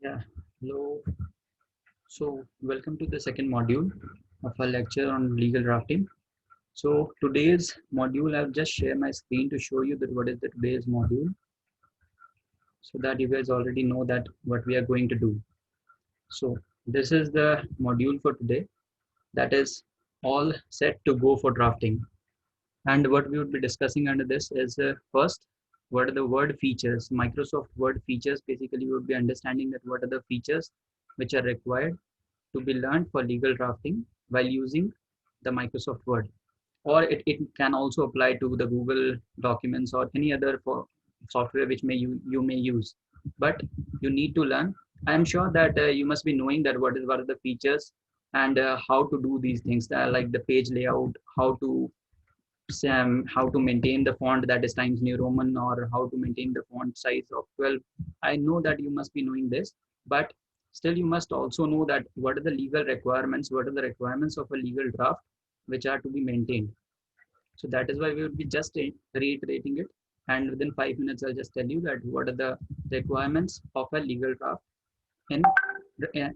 Yeah, hello. So, welcome to the second module of our lecture on legal drafting. So, today's module, I'll just share my screen to show you that what is the today's module, so that you guys already know that what we are going to do. So, this is the module for today. That is all set to go for drafting. And what we would be discussing under this is first, what are the word features? Microsoft Word features. Basically, we would be understanding that what are the features which are required to be learned for legal drafting while using the Microsoft Word. Or it can also apply to the Google documents or any other software which you may use. But you need to learn. I am sure that you must be knowing that what are the features and how to do these things, like the page layout, how to maintain the font that is Times New Roman, or how to maintain the font size of 12. I know that you must be knowing this, but still you must also know that what are the legal requirements, what are the requirements of a legal draft which are to be maintained. So that is why we would be just reiterating it. And within 5 minutes, I'll just tell you that what are the requirements of a legal draft in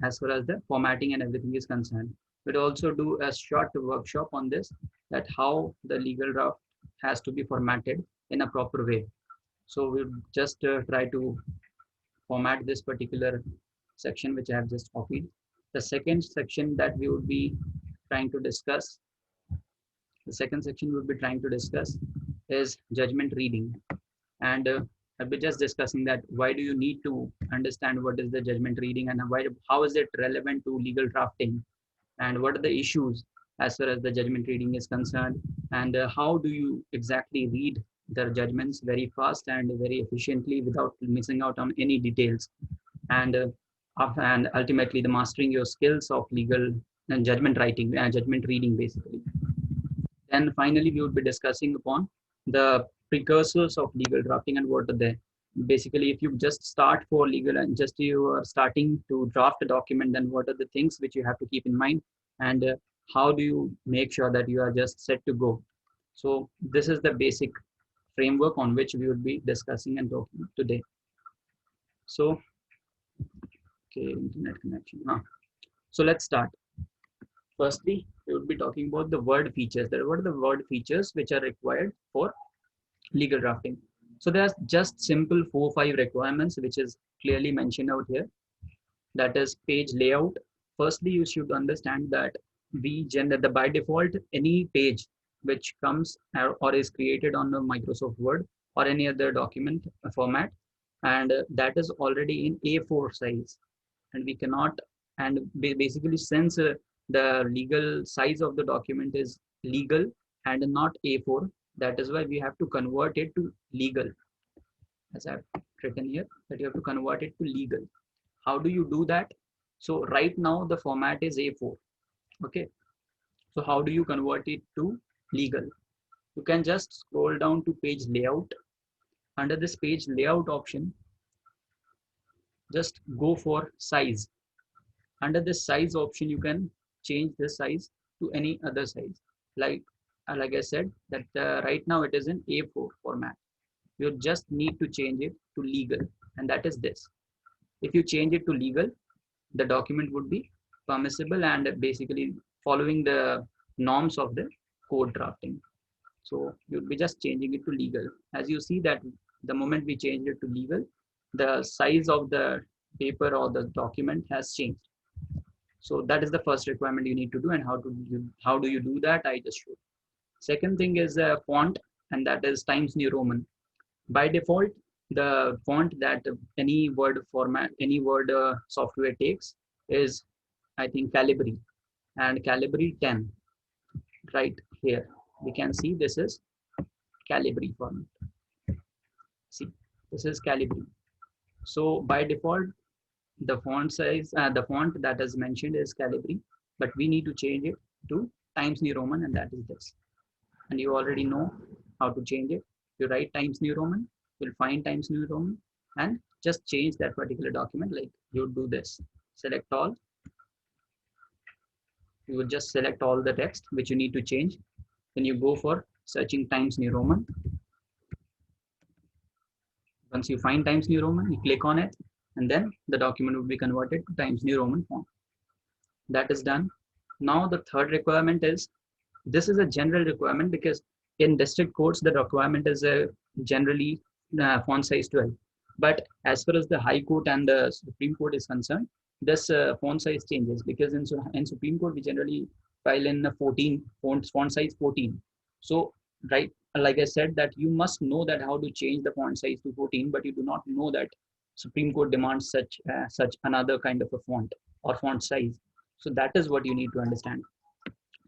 as far as the formatting and everything is concerned. We'll also do a short workshop on this, that how the legal draft has to be formatted in a proper way. So we'll just try to format this particular section which I have just copied. The second section that we would be trying to discuss, the second section we would be trying to discuss is judgment reading. And I'll be just discussing that why do you need to understand what is the judgment reading, and how is it relevant to legal drafting, and what are the issues as far as the judgment reading is concerned, and how do you exactly read the judgments very fast and very efficiently without missing out on any details, and and ultimately the mastering your skills of legal and judgment writing and judgment reading basically. Then finally, we would be discussing upon the precursors of legal drafting and what are they. Basically, if you just start for legal and just you are starting to draft a document, then what are the things which you have to keep in mind, and how do you make sure that you are just set to go. So this is the basic framework on which we would be discussing and talking today. So, okay, internet connection. So let's start. Firstly, we would be talking about the word features. What are the word features which are required for legal drafting? So there's just simple 4-5 requirements which is clearly mentioned out here. That is page layout. Firstly, you should understand that by default any page which comes or is created on the Microsoft Word or any other document format, and that is already in A4 size, and we cannot, and basically since the legal size of the document is legal and not A4, that is why we have to convert it to legal, as I've written here, that you have to convert it to legal. How do you do that? So right now the format is A4. Okay. So how do you convert it to legal? You can just scroll down to page layout. Under this page layout option, just go for size. Under this size option, you can change the size to any other size. Like I said, that right now it is in A4 format. You just need to change it to legal, and that is this. If you change it to legal, the document would be permissible and basically following the norms of the code drafting. So you'll be just changing it to legal. As you see that the moment we change it to legal, the size of the paper or the document has changed. So that is the first requirement you need to do, and how do you do that? I just showed. Second thing is a font, and that is Times New Roman. By default, the font that any Word format, any Word software takes is, I think, Calibri, and Calibri 10. Right here, we can see this is Calibri format. See, this is Calibri. So by default, the font size, the font that is mentioned is Calibri, but we need to change it to Times New Roman, and that is this. And you already know how to change it. You write Times New Roman, you'll find Times New Roman, and just change that particular document. Like you do this, select all. You will just select all the text which you need to change. Then you go for searching Times New Roman. Once you find Times New Roman, you click on it, and then the document would be converted to Times New Roman font. That is done. Now the third requirement is, this is a general requirement because in district courts the requirement is generally font size 12. But as far as the High Court and the Supreme Court is concerned, this font size changes, because in Supreme Court we generally file in 14 font size 14. So right, like I said, that you must know that how to change the font size to 14, but you do not know that Supreme Court demands such another kind of a font or font size. So that is what you need to understand.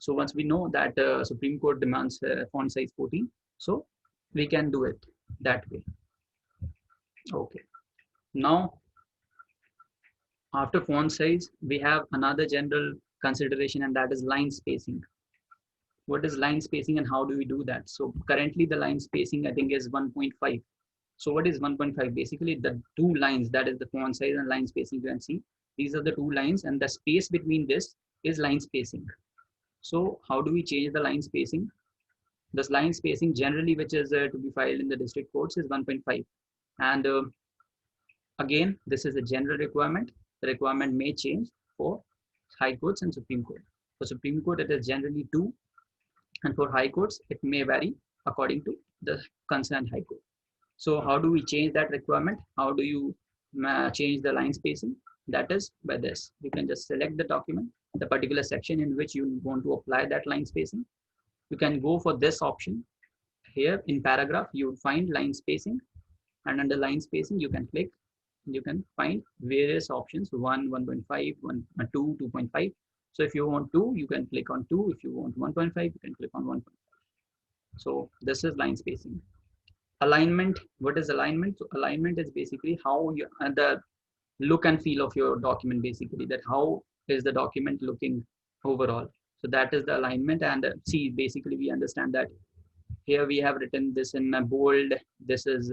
So once we know that Supreme Court demands font size 14, so we can do it that way. Okay. Now, after font size, we have another general consideration, and that is line spacing. What is line spacing and how do we do that? So currently the line spacing, I think, is 1.5. So what is 1.5? Basically the two lines, that is the font size and line spacing, you can see. These are the two lines, and the space between this is line spacing. So how do we change the line spacing? This line spacing generally, which is to be filed in the district courts, is 1.5. And again, this is a general requirement. The requirement may change for High Courts and Supreme Court. For Supreme Court, it is generally 2. And for High Courts, it may vary according to the concerned High Court. So how do we change that requirement? How do you change the line spacing? That is by this. You can just select the document, the particular section in which you want to apply that line spacing. You can go for this option. Here in paragraph, you find line spacing, and under line spacing, you can click. You can find various options: 1, 1.5, 1, 2, 2.5. So if you want 2, you can click on 2. If you want 1.5, you can click on 1.5. So this is line spacing. Alignment. What is alignment? So alignment is basically how you the look and feel of your document, basically, that how is the document looking overall. So that is the alignment. And see, basically we understand that here we have written this in bold. This is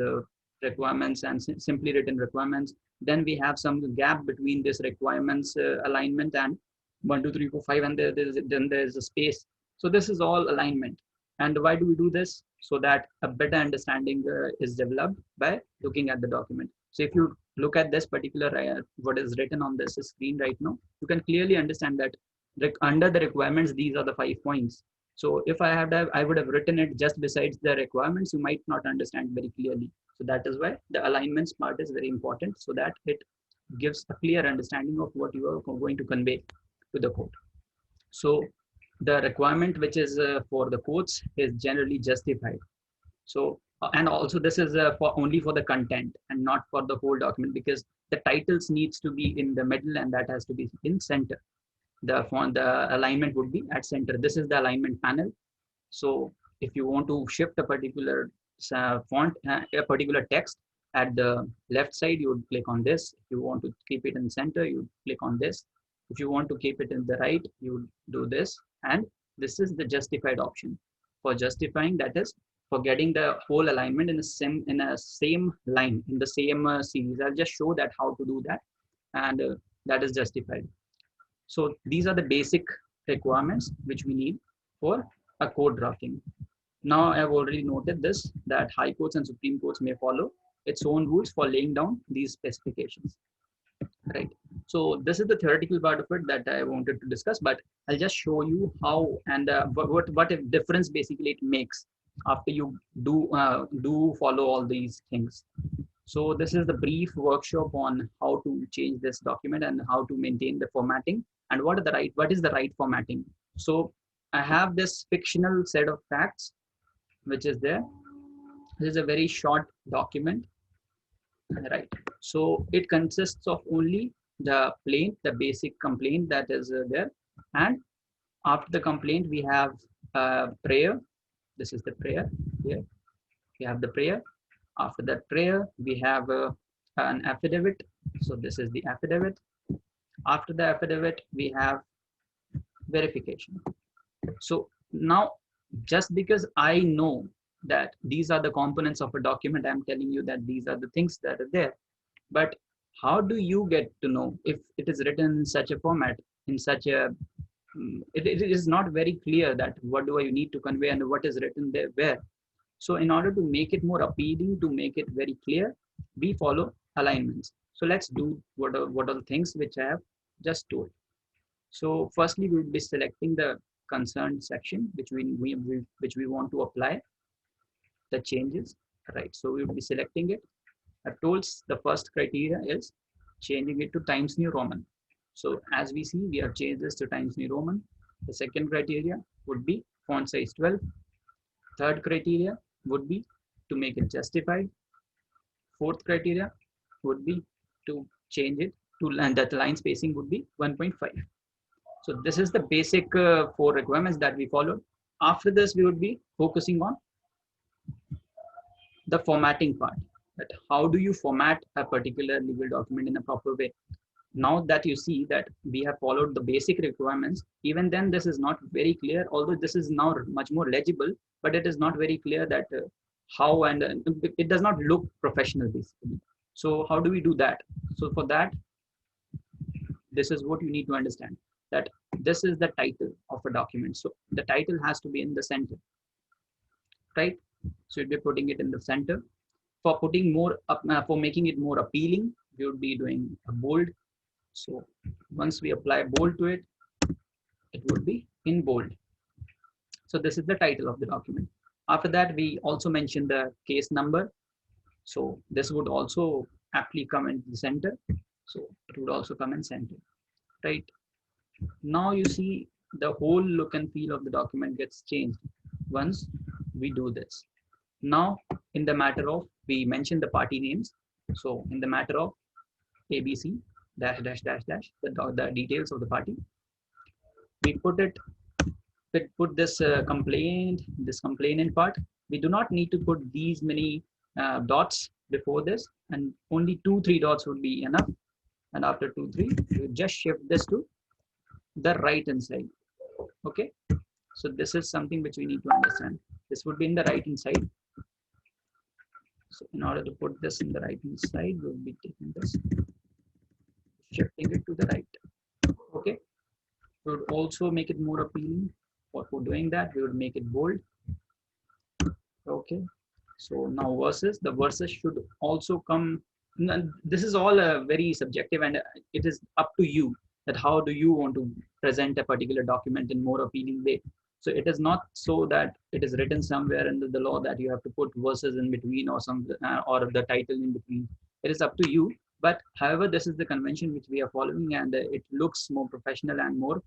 requirements and simply written requirements. Then we have some gap between this requirements alignment and 1, 2, 3, 4, 5, and then there's a space. So this is all alignment. And why do we do this? So that a better understanding is developed by looking at the document. So if you look at this particular what is written on this screen right now, you can clearly understand that under the requirements, these are the 5 points. So if I would have written it just besides the requirements, you might not understand very clearly. So that is why the alignments part is very important, so that it gives a clear understanding of what you are going to convey to the court. So the requirement which is for the courts is generally justified. So and also this is only for the content and not for the whole document, because the titles needs to be in the middle and that has to be in center. The alignment would be at center. This is the alignment panel. So if you want to shift a particular font, a particular text at the left side, you would click on this. If you want to keep it in center, you would click on this. If you want to keep it in the right, you would do this. And this is the justified option. For justifying, that is for getting the whole alignment in the same line, in the same series. I'll just show that how to do that, and that is justified. So these are the basic requirements which we need for a code drafting. Now I've already noted this, that High Courts and Supreme Courts may follow its own rules for laying down these specifications. Right. So this is the theoretical part of it that I wanted to discuss, but I'll just show you how and what if difference basically it makes after you do follow all these things. So this is the brief workshop on how to change this document and how to maintain the formatting and what is the right formatting. So I have this fictional set of facts which is there. This is a very short document. Right. So it consists of only the basic complaint that is there. And after the complaint, we have prayer. This is the prayer here. We have the prayer. After that prayer, we have an affidavit. So this is the affidavit. After the affidavit, we have verification. So now, just because I know that these are the components of a document, I'm telling you that these are the things that are there. But how do you get to know if it is written in such a format, in such a, it is not very clear that what do I need to convey and what is written there where. So in order to make it more appealing, to make it very clear, we follow alignments. So let's do what are the things which I have just told. So firstly, we will be selecting the concerned section which we want to apply the changes, right? So we will be selecting it. I've told the first criteria is changing it to Times New Roman. So as we see, we have changed this to Times New Roman. The second criteria would be font size 12. Third criteria would be to make it justified. Fourth criteria would be to change it to, and that line spacing would be 1.5. So this is the basic 4 requirements that we followed. After this, we would be focusing on the formatting part. That how do you format a particular legal document in a proper way? Now that you see that we have followed the basic requirements, even then this is not very clear, although this is now much more legible, but it is not very clear that how, and it does not look professional basically. So how do we do that? So for that, this is what you need to understand, that this is the title of a document. So the title has to be in the center, right? So you'd be putting it in the center. For putting more up, for making it more appealing, we would be doing a bold. So once we apply bold to it, it would be in bold. So this is the title of the document. After that, we also mentioned the case number. So this would also aptly come in the center. So it would also come in center, right? Now you see the whole look and feel of the document gets changed once we do this. Now, in the matter of, we mentioned the party names. So in the matter of ABC dash dash dash dash, the details of the party, we put this this complainant part. We do not need to put these many dots before this, and only 2-3 dots would be enough. And after 2-3, you just shift this to the right hand side. Okay, so this is something which we need to understand. This would be in the right hand side. So in order to put this in the right hand side, we'll be taking this, shifting it to the right. Okay, we would also make it more appealing. For doing that, we would make it bold. Okay, so now verses, the verses should also come. This is all very subjective, and it is up to you that how do you want to present a particular document in more appealing way. So it is not so that it is written somewhere in the law that you have to put verses in between or some or the title in between. It is up to you. But however, this is the convention which we are following, and it looks more professional and more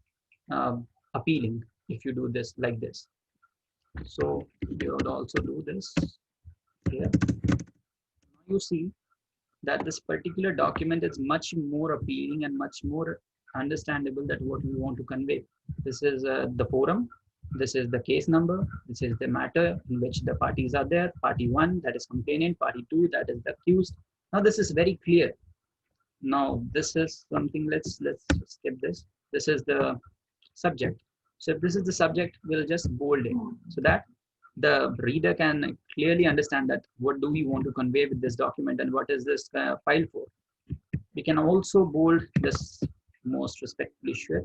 appealing if you do this like this. So you would also do this here. You see that this particular document is much more appealing and much more understandable that what we want to convey. This is the forum. This is the case number. This is the matter in which the parties are there. Party 1, that is complainant. Party 2, that is the accused. Now this is very clear. Now this is something, let's skip this. This is the subject. So if this is the subject, we'll just bold it so that the reader can clearly understand that what do we want to convey with this document and what is this file for. We can also bold this most respectfully Shwet.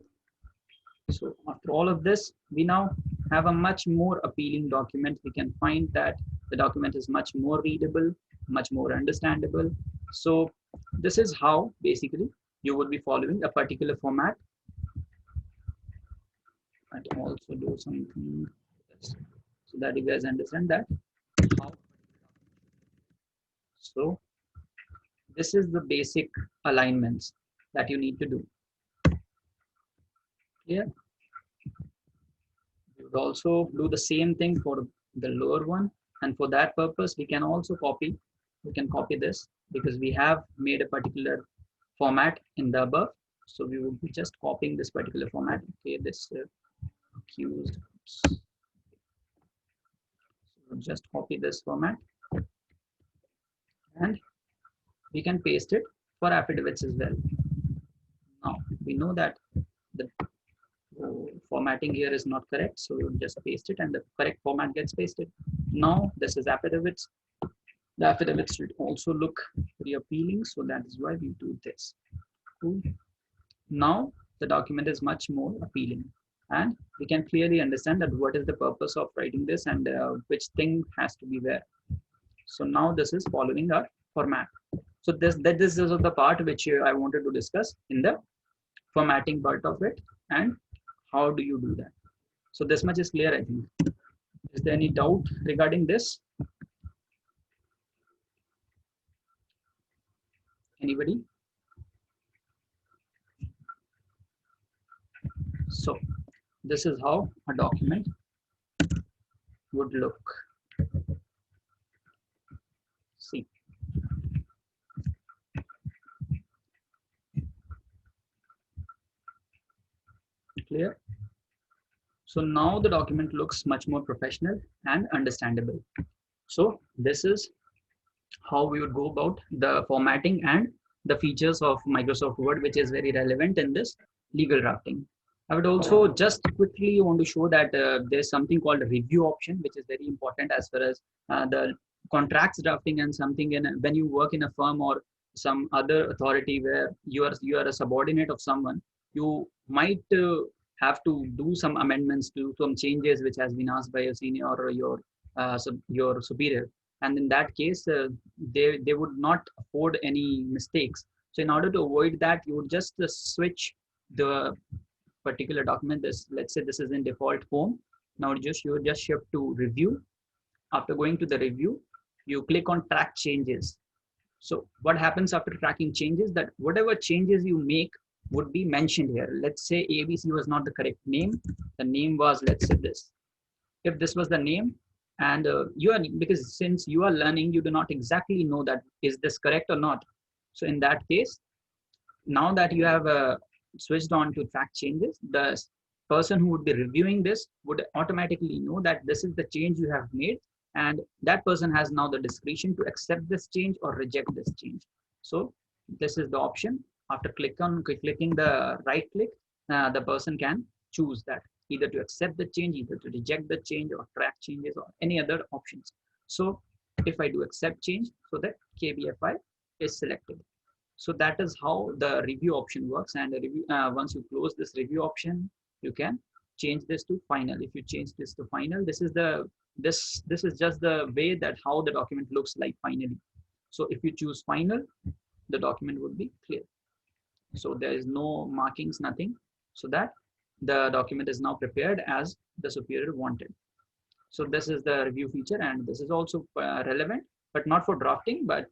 So after all of this, we now have a much more appealing document. We can find that the document is much more readable, much more understandable. So this is how basically you would be following a particular format. And also do something so that you guys understand that how. So this is the basic alignments that you need to do. Yeah, you would also do the same thing for the lower one, and for that purpose we can also copy. We can copy this because we have made a particular format in the above. So we will be just copying this particular format. Okay, this accused. So we'll just copy this format, and we can paste it for affidavits as well. Now we know that the formatting here is not correct, so we'll just paste it and the correct format gets pasted. Now this is affidavits. The affidavits should also look very appealing, so that is why we do this. Cool. Now the document is much more appealing, and we can clearly understand that what is the purpose of writing this and which thing has to be there. So now this is following our format. So this is the part which I wanted to discuss in the formatting part of it, and how do you do that. So this much is clear, I think. Is there any doubt regarding this? Anybody? So this is how a document would look. See, clear? So now the document looks much more professional and understandable. So this is how we would go about the formatting and the features of Microsoft Word, which is very relevant in this legal drafting. I would also just quickly want to show that there's something called a review option, which is very important as far as the contracts drafting and something in when you work in a firm or some other authority where you are a subordinate of someone, you might have to do some amendments to some changes which has been asked by your senior or your superior, and in that case they would not afford any mistakes. So in order to avoid that, you would just switch the particular document. This, let's say this is in default home. Now you just shift to review. After going to the review, you click on track changes. So what happens after tracking changes, that whatever changes you make would be mentioned here. Let's say ABC was not the correct name. The name was, let's say this. If this was the name, and you are, because since you are learning, you do not exactly know that is this correct or not. So in that case, now that you have switched on to track changes, the person who would be reviewing this would automatically know that this is the change you have made, and that person has now the discretion to accept this change or reject this change. So this is the option. After clicking the right click, the person can choose that either to accept the change, either to reject the change, or track changes, or any other options. So if I do accept change, so that KBFI is selected. So that is how the review option works. And once you close this review option, you can change this to final. If you change this to final, this is just the way that how the document looks like finally. So if you choose final, the document would be clear. So there is no markings, nothing. So that the document is now prepared as the superior wanted. So this is the review feature, and this is also relevant, but not for drafting, but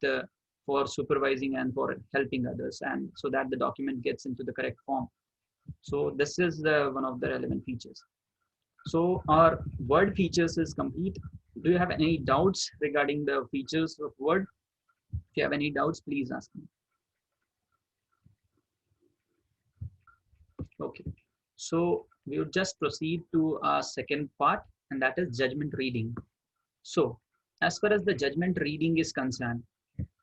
for supervising and for helping others, and so that the document gets into the correct form. So this is one of the relevant features. So our Word features is complete. Do you have any doubts regarding the features of Word? If you have any doubts, please ask me. Okay. So we would just proceed to our second part, and that is judgment reading. So as far as the judgment reading is concerned,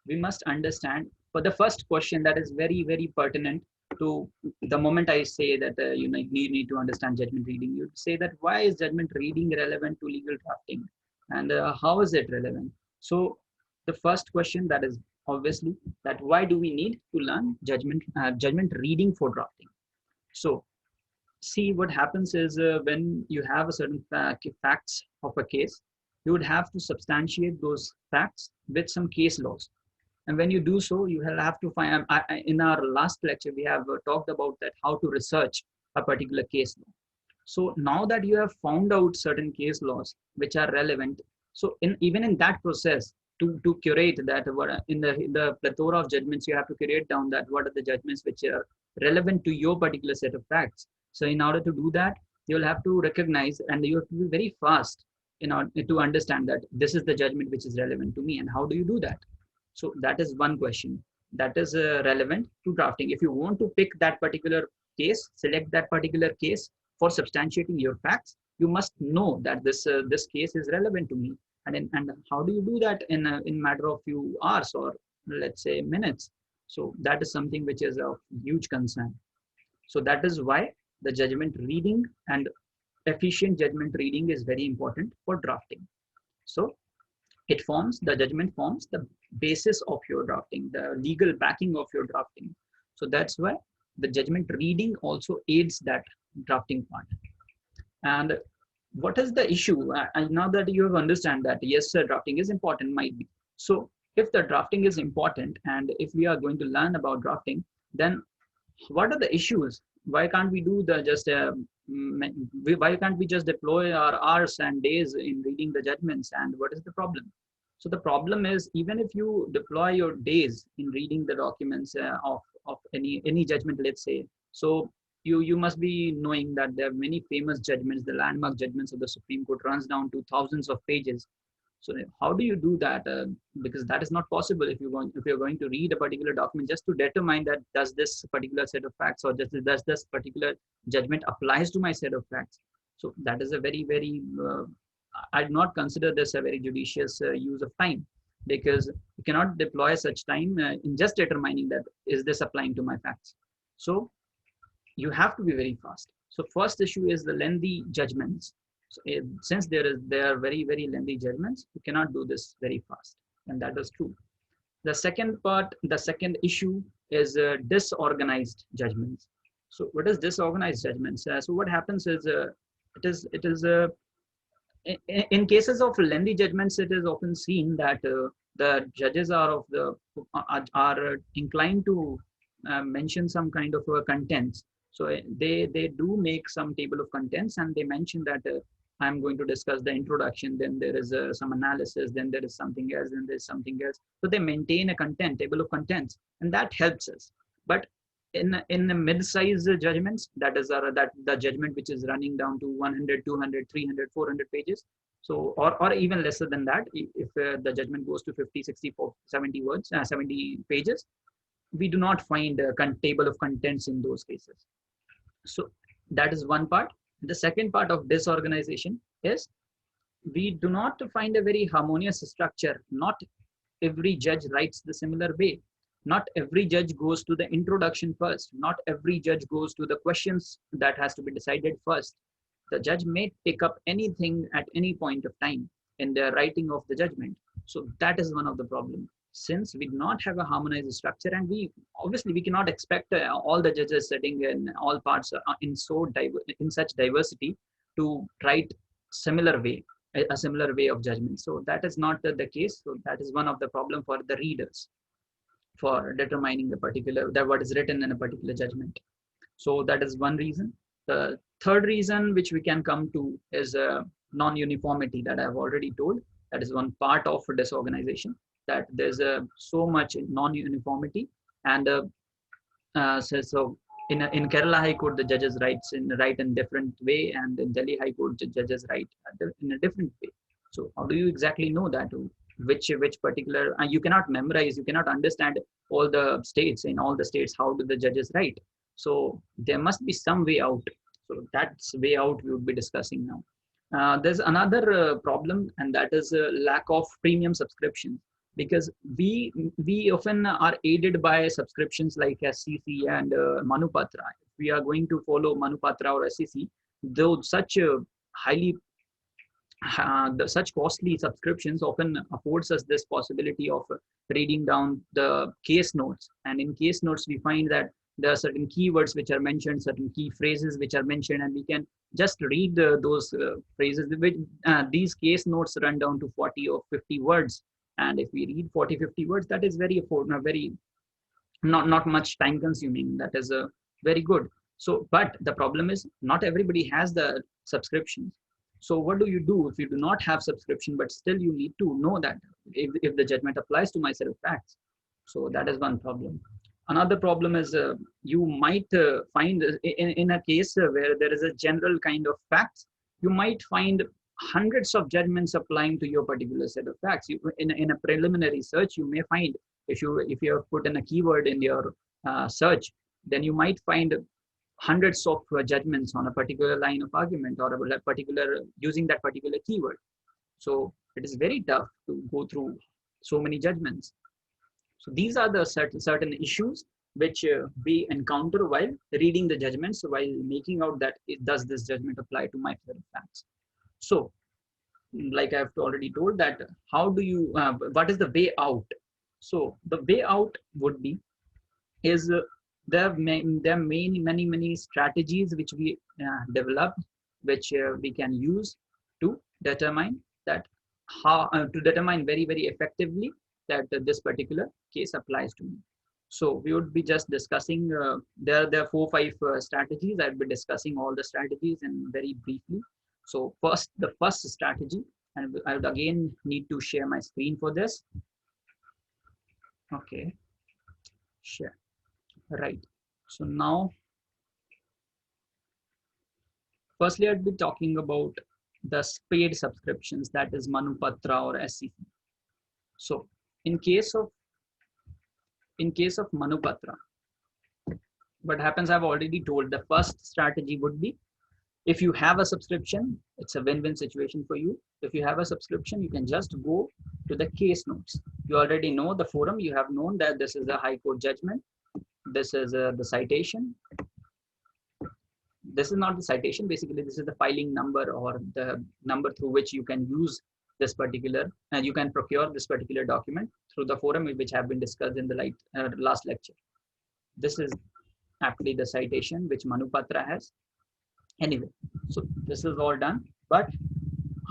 we must understand for the first question that is very, very pertinent to the moment I say that you need to understand judgment reading. You'd say that why is judgment reading relevant to legal drafting, and how is it relevant? So the first question that is obviously that why do we need to learn judgment reading for drafting? So see, what happens is when you have a certain facts of a case, you would have to substantiate those facts with some case laws. And when you do so, you will have to find, in our last lecture, we have talked about that how to research a particular case law. So now that you have found out certain case laws which are relevant, so even in that process, to curate that, in the plethora of judgments, you have to curate down that what are the judgments which are relevant to your particular set of facts. So in order to do that, you'll have to recognize, and you have to be very fast in order to understand that this is the judgment which is relevant to me. And how do you do that? So that is one question that is relevant to drafting. If you want to pick that particular case, select that particular case for substantiating your facts, you must know that this case is relevant to me. And how do you do that in matter of few hours or let's say minutes? So that is something which is of huge concern. So that is why the judgment reading and efficient judgment reading is very important for drafting. So the judgment forms the basis of your drafting, the legal backing of your drafting. So that's why the judgment reading also aids that drafting part. And what is the issue? And now that you have understand that yes, drafting is important, might be. So if the drafting is important and if we are going to learn about drafting, then what are the issues? Why can't we do the just why can't we just deploy our hours and days in reading the judgments? And what is the problem? So the problem is, even if you deploy your days in reading the documents of any judgment, let's say, so you must be knowing that there are many famous judgments. The landmark judgments of the Supreme Court runs down to thousands of pages. So how do you do that? Because that is not possible if you're going to read a particular document just to determine that does this particular set of facts or does this particular judgment applies to my set of facts. So that is a very I'd not consider this a very judicious use of time, because you cannot deploy such time in just determining that is this applying to my facts. So you have to be very fast. So first issue is the lengthy judgments. So since there are very lengthy judgments, you cannot do this very fast, and that is true. The second issue is disorganized judgments. So what is disorganized judgments? So what happens is it is in cases of lengthy judgments, it is often seen that the judges are inclined to mention some kind of contents. So they do make some table of contents, and they mention that I'm going to discuss the introduction, then there is some analysis, then there is something else, then there's something else. So they maintain a table of contents, and that helps us. But in the mid-size judgments, that is that the judgment which is running down to 100, 200, 300, 400 pages, so or even lesser than that, if the judgment goes to 50, 60, 70 words, 70 pages, we do not find a table of contents in those cases. So that is one part. The second part of disorganization is we do not find a very harmonious structure. Not every judge writes the similar way. Not every judge goes to the introduction first. Not every judge goes to the questions that has to be decided first. The judge may pick up anything at any point of time in the writing of the judgment. So that is one of the problems. Since we do not have a harmonized structure, and we obviously we cannot expect all the judges sitting in all parts in such diversity to write a similar way of judgment. So that is not the case. So that is one of the problem for the readers for determining what is written in a particular judgment. So that is one reason. The third reason which we can come to is non-uniformity that I've already told. That is one part of disorganization, that there's so much non-uniformity. And so in Kerala High Court, the judges write in different way, and in Delhi High Court, the judges write in a different way. So how do you exactly know that which particular, you cannot memorize, you cannot understand all the states, in all the states, how do the judges write? So there must be some way out. So that's way out we would be discussing now. There's another problem, and that is lack of premium subscriptions, because we often are aided by subscriptions like SCC and Manupatra. If we are going to follow Manupatra or SCC, though such such costly subscriptions often affords us this possibility of reading down the case notes. And in case notes, we find that there are certain keywords which are mentioned, certain key phrases which are mentioned, and we can just read those phrases. These case notes run down to 40 or 50 words. And if we read 40, 50 words, that is very not much time consuming. That is very good. So, but the problem is not everybody has the subscriptions. So what do you do if you do not have subscription, but still you need to know that if the judgment applies to my set of facts? So that is one problem. Another problem is you might find in a case where there is a general kind of facts, you might find hundreds of judgments applying to your particular set of facts. In a preliminary search, you may find, if you have put in a keyword in your search, then you might find hundreds of judgments on a particular line of argument or a particular using that particular keyword. So it is very tough to go through so many judgments. So these are the certain issues which we encounter while reading the judgments, while making out that does this judgment apply to my set of facts. So, like I've already told that, how do you, what is the way out? So the way out would be, there are many strategies which we developed, which we can use to determine that to determine very effectively that this particular case applies to me. So we would be just discussing, there are 4-5 strategies. I'll be discussing all the strategies and very briefly. So first, the first strategy, and I would again need to share my screen for this. Okay, share, right. So now, firstly, I'd be talking about the paid subscriptions, that is Manupatra or SCC. So in case of Manupatra, what happens, I've already told, the first strategy would be, if you have a subscription, it's a win-win situation for you. If you have a subscription, you can just go to the case notes. You already know the forum. You have known that this is a high court judgment. This is the citation. This is not the citation. Basically, this is the filing number, or the number through which you can use this particular, and you can procure this particular document through the forum, which have been discussed in the last lecture. This is actually the citation which Manupatra has. Anyway, so this is all done, but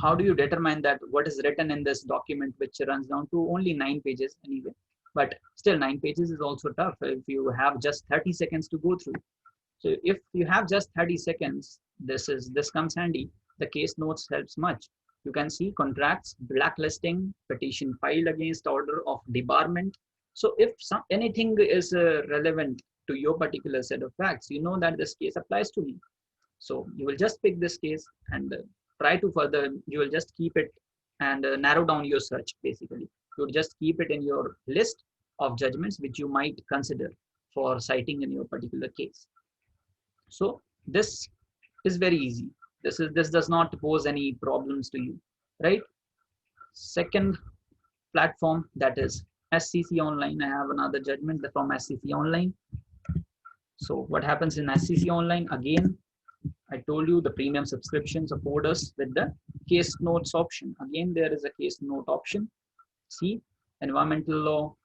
how do you determine that what is written in this document, which runs down to only 9 pages anyway? But still, 9 pages is also tough if you have just 30 seconds to go through. So if you have just 30 seconds, this comes handy. The case notes helps much. You can see contracts, blacklisting, petition filed against order of debarment. So if anything is relevant to your particular set of facts, you know that this case applies to me. So you will just pick this case and try to further, you will just keep it and narrow down your search. Basically, you will just keep it in your list of judgments which you might consider for citing in your particular case. So this is very easy. This does not pose any problems to you, right? Second platform, that is SCC Online. I have another judgment from SCC Online. So what happens in SCC Online? Again, I told you the premium subscriptions afford us with the case notes option. Again, there is a case note option. See, environmental law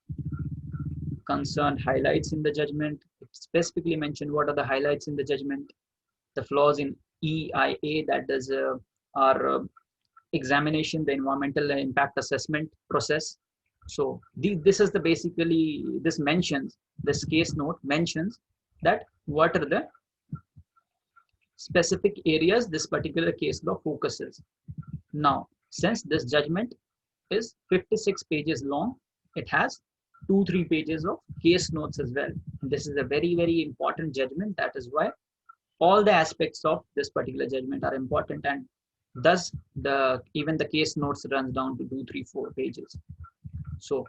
concerned highlights in the judgment. It specifically mentioned what are the highlights in the judgment. The flaws in EIA, that is our examination, the environmental impact assessment process. So this is the basically, this case note mentions that what are the specific areas this particular case law focuses. Now, since this judgment is 56 pages long, it has 2-3 pages of case notes as well. And this is a very, very important judgment. That is why all the aspects of this particular judgment are important, and thus even the case notes runs down to 2-3-4 pages. So,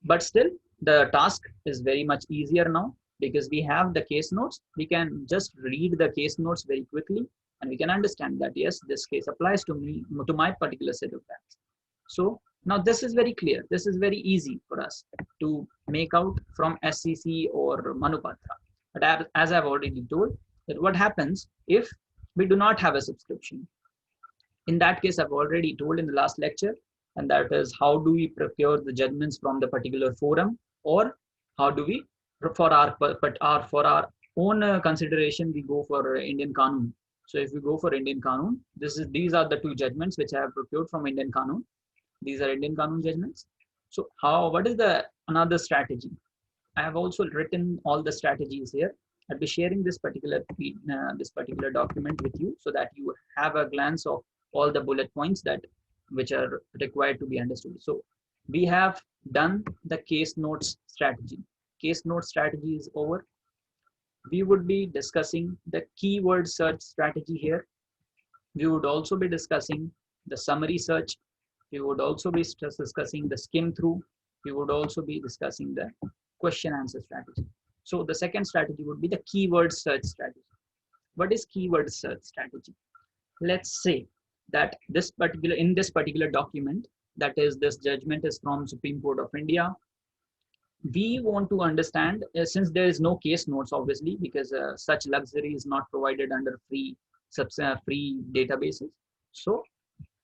but still the task is very much easier now, because we have the case notes. We can just read the case notes very quickly, and we can understand that yes, this case applies to me, to my particular set of facts. So now this is very clear. This is very easy for us to make out from SCC or Manupatra. But as I've already told, that what happens if we do not have a subscription? In that case, I've already told in the last lecture, and that is how do we procure the judgments from the particular forum, or how do we, for our own consideration, we go for Indian Qanun. So if we go for Indian Qanun, these are the 2 judgments which I have procured from Indian Qanun. These are Indian Qanun judgments. So what is the another strategy? I have also written all the strategies here. I'll be sharing this particular document with you, so that you have a glance of all the bullet points which are required to be understood. So we have done the case notes strategy. Case note strategy is over. We would be discussing the keyword search strategy here. We would also be discussing the summary search. We would also be discussing the skim through. We would also be discussing the question answer strategy. So the second strategy would be the keyword search strategy. What is keyword search strategy? Let's say that in this particular document, that is, this judgment is from Supreme Court of India. We want to understand, since there is no case notes, obviously, because such luxury is not provided under free databases. So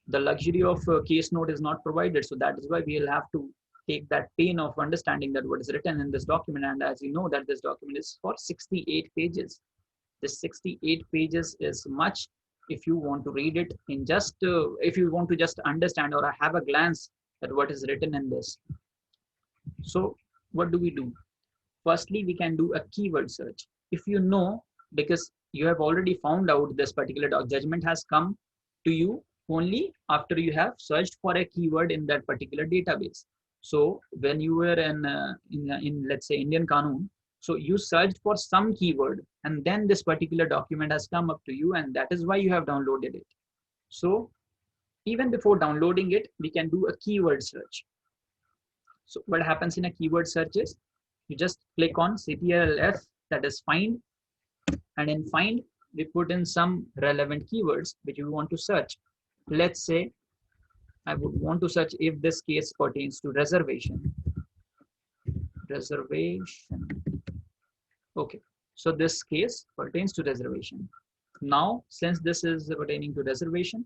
the luxury of case note is not provided. So that is why we will have to take that pain of understanding that what is written in this document. And as you know, that this document is for 68 pages. This 68 pages is much if you want to read it in just, if you want to just understand or have a glance at what is written in this. So what do we do? Firstly, we can do a keyword search. If you know, because you have already found out this particular judgment has come to you only after you have searched for a keyword in that particular database. So when you were in let's say Indian Kanun, so you searched for some keyword and then this particular document has come up to you, and that is why you have downloaded it. So even before downloading it, we can do a keyword search. So what happens in a keyword search is you just click on CTRL-F, that is find, and in find we put in some relevant keywords which we want to search. Let's say I would want to search if this case pertains to reservation. Reservation. Okay, so this case pertains to reservation. Now, since this is pertaining to reservation,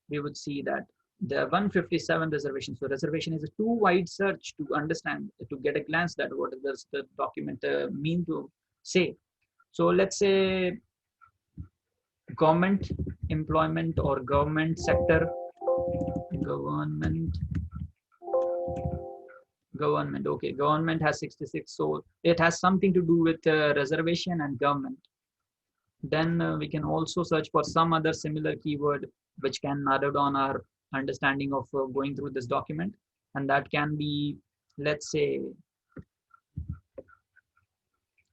we would see that there are 157 reservations. So reservation is a too wide search to understand, to get a glance that what does the document mean to say. So let's say government employment or government sector, government. Okay, government has 66. So it has something to do with reservation and government. Then we can also search for some other similar keyword which can narrow down our understanding of going through this document, and that can be, let's say,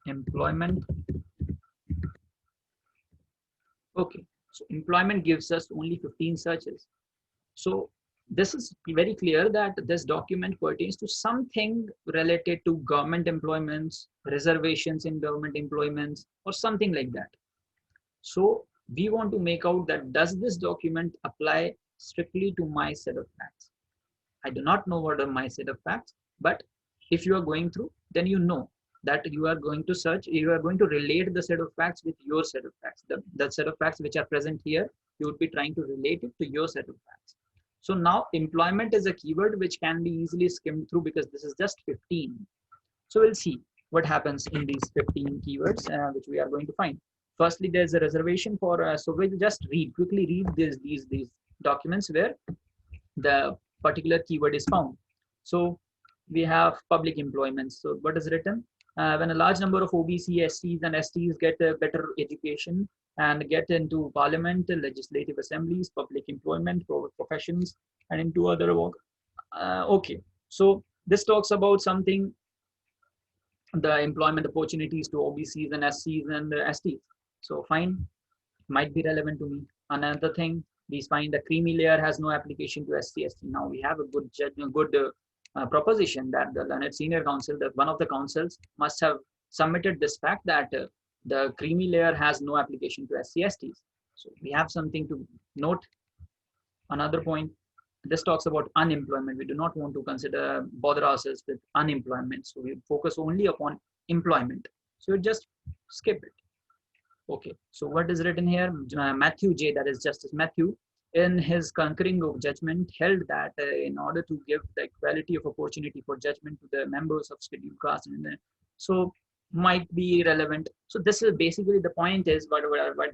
employment. Okay, so employment gives us only 15 searches. So this is very clear that this document pertains to something related to government employments, reservations in government employments, or something like that. So we want to make out that does this document apply strictly to my set of facts? I do not know what are my set of facts, but if you are going through, then you know that you are going to search, you are going to relate the set of facts with your set of facts. The set of facts which are present here, you would be trying to relate it to your set of facts. So now employment is a keyword which can be easily skimmed through because this is just 15. So we'll see what happens in these 15 keywords which we are going to find. Firstly, there's a reservation for, so we'll just quickly read these documents where the particular keyword is found. So we have public employment. So what is written? When a large number of OBC, SCs and STs get a better education and get into parliament, legislative assemblies, public employment, professions, and into other work. Okay, so this talks about something, the employment opportunities to OBCs and SCs and STs. So fine, might be relevant to me. Another thing, we find the creamy layer has no application to SC/ST. Now we have a good proposition that the learned senior counsel, that one of the councils must have submitted this fact that the creamy layer has no application to SC/STs. So we have something to note. Another point, this talks about unemployment. We do not want to bother ourselves with unemployment. So we focus only upon employment. So we just skip it. Okay, so what is written here? Matthew J, that is Justice Matthew, in his concurring of judgment, held that in order to give the equality of opportunity for judgment to the members of scheduled caste, so might be relevant. So this is basically the point is, what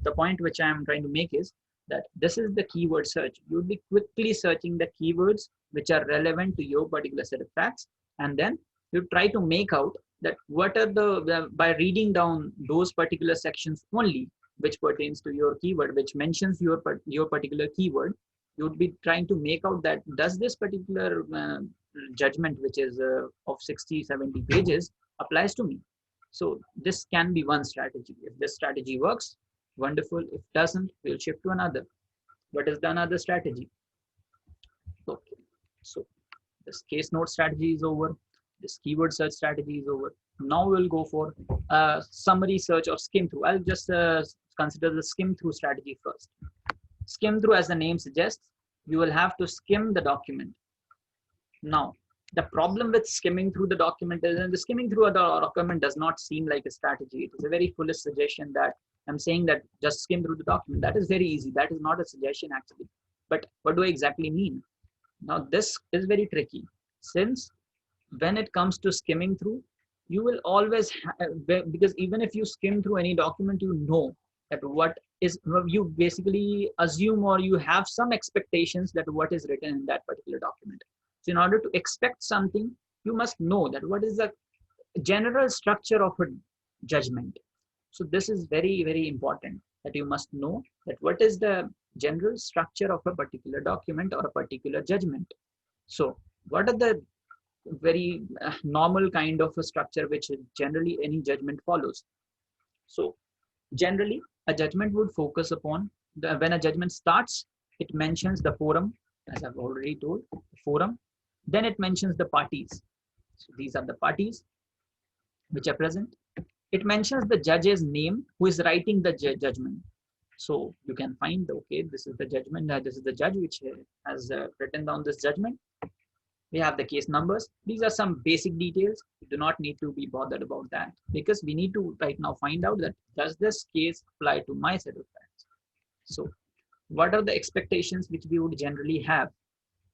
the point which I am trying to make is that this is the keyword search. You would be quickly searching the keywords which are relevant to your particular set of facts, and then you try to make out that what are by reading down those particular sections only which pertains to your keyword, which mentions your particular keyword, you would be trying to make out that does this particular judgment, which is of 60-70 pages, applies to me. So this can be one strategy. If this strategy works, wonderful. If doesn't, we'll shift to another. What is the another strategy? Okay, so this case note strategy is over. This keyword search strategy is over. Now we'll go for summary search or skim through. I'll just consider the skim through strategy first. Skim through, as the name suggests, you will have to skim the document. Now, the problem with skimming through the document is, and the skimming through a document does not seem like a strategy. It is a very foolish suggestion that I'm saying that just skim through the document. That is very easy. That is not a suggestion actually. But what do I exactly mean? Now, this is very tricky, since when it comes to skimming through, you will always because even if you skim through any document, you know that what is, you basically assume or you have some expectations that what is written in that particular document. So in order to expect something, you must know that what is the general structure of a judgment. So this is very, very important, that you must know that what is the general structure of a particular document or a particular judgment. So what are the very normal kind of a structure which generally any judgment follows? So generally a judgment would focus upon when a judgment starts, it mentions the forum, as I've already told, the forum. Then it mentions the parties. So these are the parties which are present. It mentions the judge's name who is writing the judgment. So you can find, okay, this is the judgment, this is the judge which has written down this judgment. We have the case numbers. These are some basic details. You do not need to be bothered about that, because we need to right now find out that does this case apply to my set of facts. So what are the expectations which we would generally have?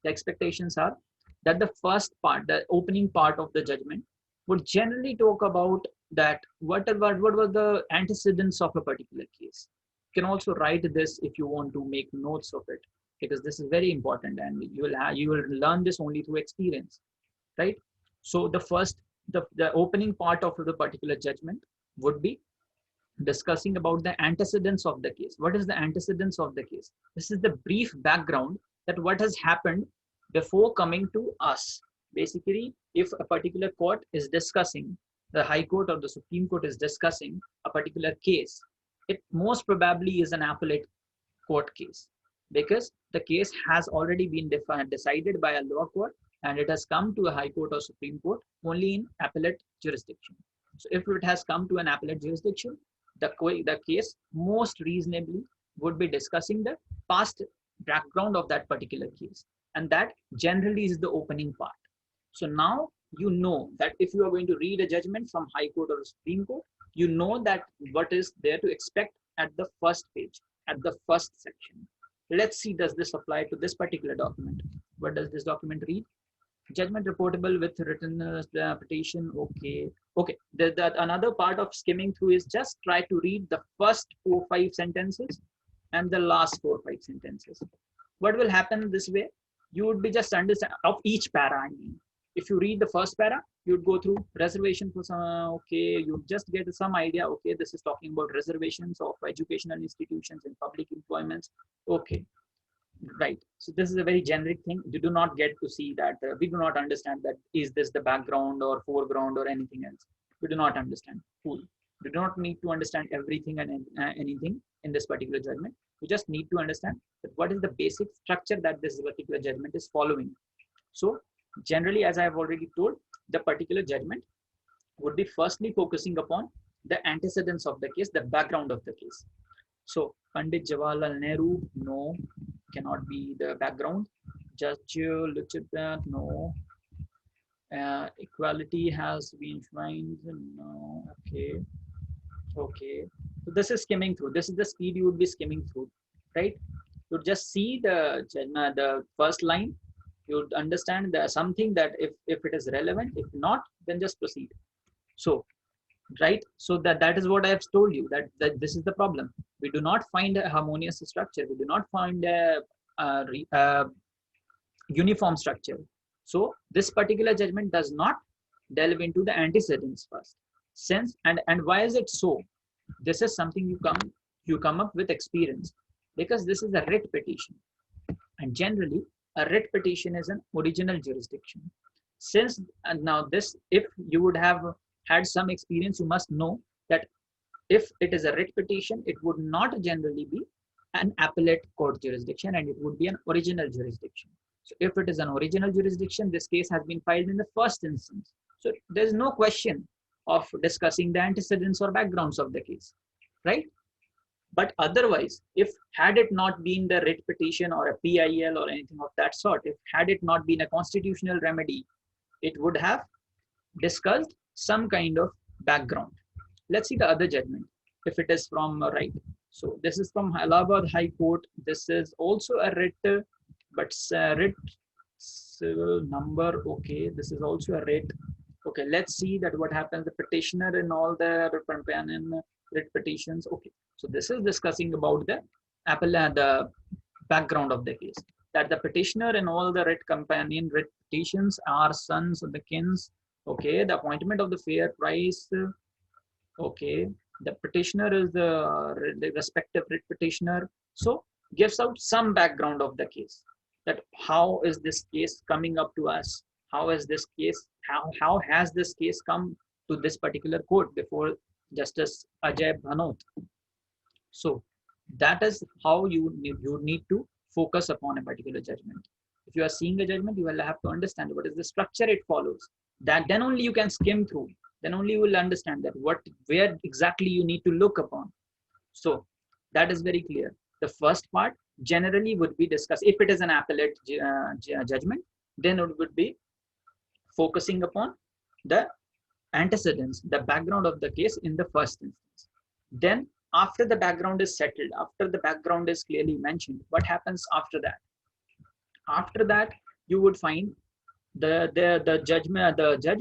The expectations are that the first part, the opening part of the judgment, would generally talk about that what were the antecedents of a particular case. You can also write this if you want to make notes of it, because this is very important, and you will learn this only through experience, right? So the first, the opening part of the particular judgment would be discussing about the antecedents of the case. What is the antecedents of the case? This is the brief background, that what has happened before coming to us. Basically, if a particular court is discussing, the High Court or the Supreme Court is discussing a particular case, it most probably is an appellate court case, because the case has already been decided by a lower court, and it has come to a High Court or Supreme Court only in appellate jurisdiction. So if it has come to an appellate jurisdiction, the case most reasonably would be discussing the past background of that particular case, and that generally is the opening part. So now you know that if you are going to read a judgment from High Court or Supreme Court, you know that what is there to expect at the first page, at the first section. Let's see, does this apply to this particular document? What does this document read? Judgment reportable with written petition. Okay. Another part of skimming through is just try to read the first 4-5 sentences and the last 4-5 sentences. What will happen this way? You would be just understand of each para. I mean, if you read the first para, you would go through reservation for some. Okay, you just get some idea. Okay, this is talking about reservations of educational institutions and public employments. Okay. Right. So this is a very generic thing. You do not get to see that. We do not understand that. Is this the background or foreground or anything else? We do not understand. Cool. We do not need to understand everything and anything in this particular judgment. We just need to understand that what is the basic structure that this particular judgment is following. So generally, as I have already told, the particular judgment would be firstly focusing upon the antecedents of the case, the background of the case. So Pandit Jawaharlal Nehru, no, cannot be the background. Judge looked at that, no. Equality has been enshrined, no. Okay. So this is skimming through. This is the speed you would be skimming through, right? You would just see the first line. You would understand something that if it is relevant. If not, then just proceed. So right, so that is what I have told you, that this is the problem. We do not find a harmonious structure. We do not find a uniform structure. So this particular judgment does not delve into the antecedents first. Since and why is it so? This is something you come up with experience, because this is a writ petition, and generally a writ petition is an original jurisdiction. Since and now this, if you would have had some experience, you must know that if it is a writ petition, it would not generally be an appellate court jurisdiction, and it would be an original jurisdiction. So if it is an original jurisdiction, this case has been filed in the first instance. So there's no question of discussing the antecedents or backgrounds of the case, right? But otherwise, if had it not been the writ petition or a PIL or anything of that sort, if had it not been a constitutional remedy, it would have discussed some kind of background. Let's see the other judgment, if it is from right. So this is from Allahabad High Court. This is also a writ, but writ civil number. Okay, this is also a writ. Okay, let's see that what happens. The petitioner in all the writ petitions. Okay, so this is discussing about the background of the case. that the petitioner and all the writ companion writ petitions are sons of the kins. Okay, the appointment of the fair price. Okay, the petitioner is the respective writ petitioner. So gives out some background of the case, that how is this case coming up to us, how is this case, how has this case come to this particular court before Justice Ajay Bhanot. So that is how you need to focus upon a particular judgment. If you are seeing a judgment, you will have to understand what is the structure it follows. That then only you can skim through. Then only you will understand that where exactly you need to look upon. So that is very clear. The first part generally would be discussed. If it is an appellate judgment, then it would be focusing upon the antecedents, the background of the case in the first instance. Then after the background is settled, after the background is clearly mentioned, what happens after that? After that, you would find the judge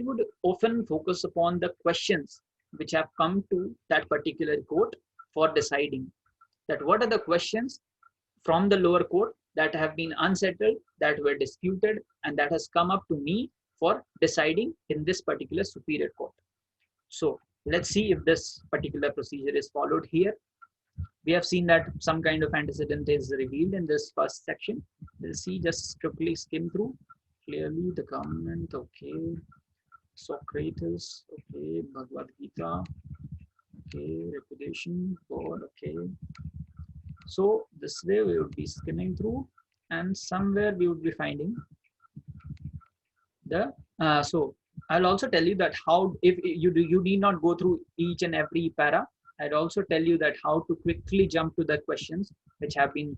would often focus upon the questions which have come to that particular court for deciding. That what are the questions from the lower court that have been unsettled, that were disputed, and that has come up to me for deciding in this particular superior court. So let's see if this particular procedure is followed here. We have seen that some kind of antecedent is revealed in this first section. We'll see, just strictly skim through. Clearly the government, okay, Socrates, okay, Bhagavad Gita, okay, reputation, God, okay. So this way we would be skimming through, and somewhere we would be finding the, so I'll also tell you that how, if you need not go through each and every para. I'd also tell you that how to quickly jump to the questions which have been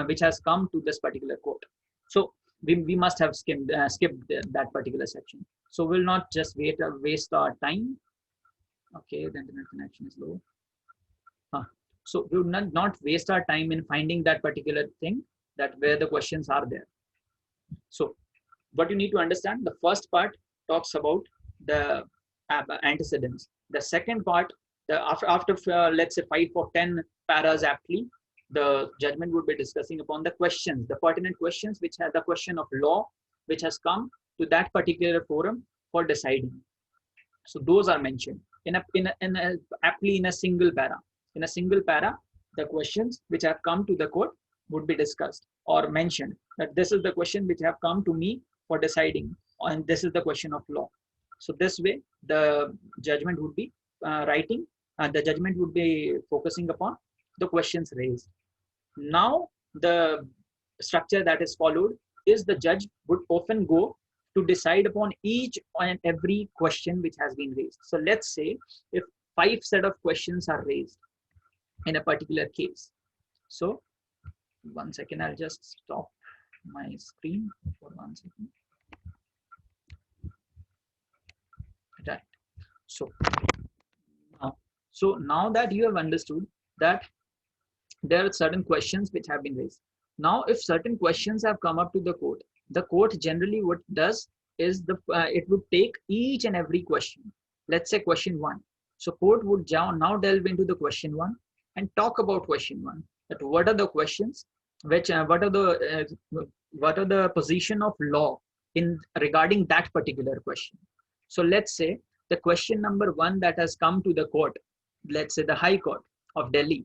which has come to this particular court. So we must have skipped that particular section. So we'll not just waste our time. Okay, the internet connection is low. So we will not waste our time in finding that particular thing, that where the questions are there. So what you need to understand, the first part talks about the antecedents. The second part, after let's say 5 or 10 paras aptly, the judgment would be discussing upon the questions, the pertinent questions, which have the question of law, which has come to that particular forum for deciding. So those are mentioned aptly in a single para. In a single para, the questions which have come to the court would be discussed or mentioned, that this is the question which have come to me for deciding, and this is the question of law. So this way, the judgment would be the judgment would be focusing upon the questions raised. Now, the structure that is followed is the judge would often go to decide upon each and every question which has been raised. So let's say if 5 set of questions are raised in a particular case. So 1 second, I'll just stop my screen for 1 second. Right. So now that you have understood that there are certain questions which have been raised. Now, if certain questions have come up to the court generally what does is it would take each and every question. Let's say question 1. So court would now delve into the question 1 and talk about question 1. That what are the questions, which what are the position of law in regarding that particular question. So let's say the question number 1 that has come to the court, let's say the High Court of Delhi,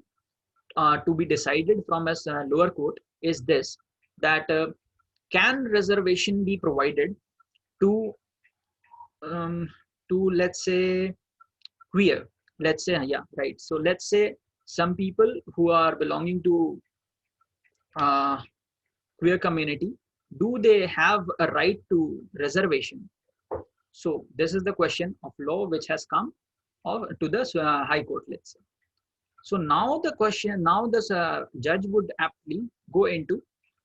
to be decided from a lower court is this, that can reservation be provided to let's say queer, let's say, yeah, right. So let's say some people who are belonging to queer community, do they have a right to reservation? So this is the question of law which has come to the High Court, let's say. So now the judge would aptly go into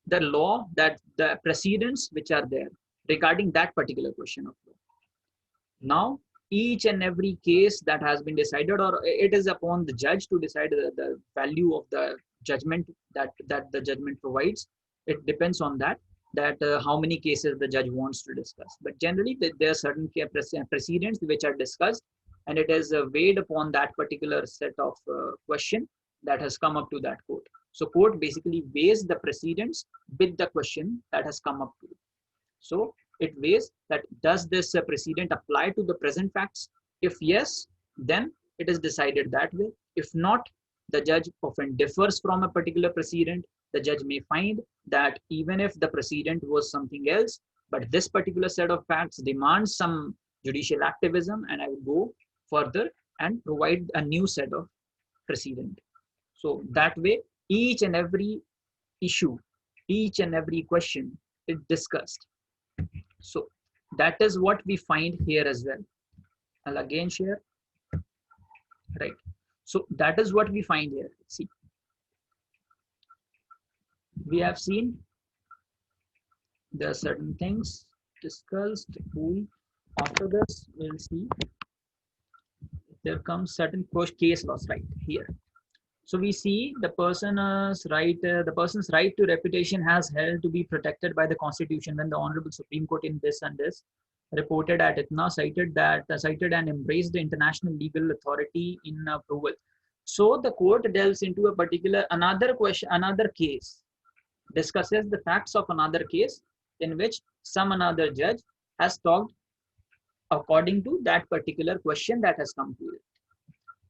the law, that the precedents which are there regarding that particular question of law. Now, each and every case that has been decided, or it is upon the judge to decide the value of the judgment that the judgment provides. It depends on that how many cases the judge wants to discuss. But generally, there are certain precedents which are discussed, and it is weighed upon that particular set of question that has come up to that court. So court basically weighs the precedents with the question that has come up to it. So it weighs that does this precedent apply to the present facts? If yes, then it is decided that way. If not, the judge often differs from a particular precedent. The judge may find that even if the precedent was something else, but this particular set of facts demands some judicial activism, and I will go further and provide a new set of precedent. So that way, each and every issue, each and every question is discussed. So that is what we find here as well. I'll again share. Right. So that is what we find here. See, we have seen there are certain things discussed. Cool. After this, we'll see there comes certain case laws right here. So we see the person's right to reputation has held to be protected by the Constitution when the Honorable Supreme Court in this and this reported at ITNA cited and embraced the international legal authority in approval. So the court delves into a particular another case, discusses the facts of another case in which some another judge has talked according to that particular question that has come to it.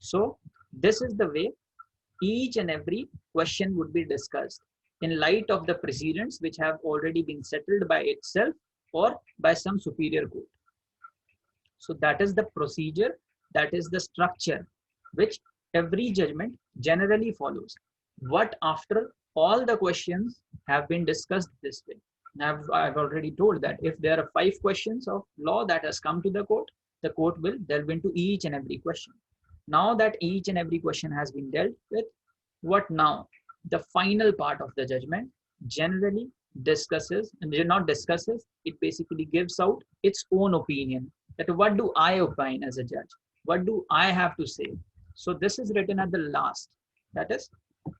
So this is the way each and every question would be discussed in light of the precedents which have already been settled by itself or by some superior court. So that is the procedure, that is the structure which every judgment generally follows. What after all the questions have been discussed this way. I've already told that if there are 5 questions of law that has come to the court will delve into each and every question. Now that each and every question has been dealt with, what now? The final part of the judgment generally discusses, and not discusses, it basically gives out its own opinion. That what do I opine as a judge? What do I have to say? So this is written at the last. That is,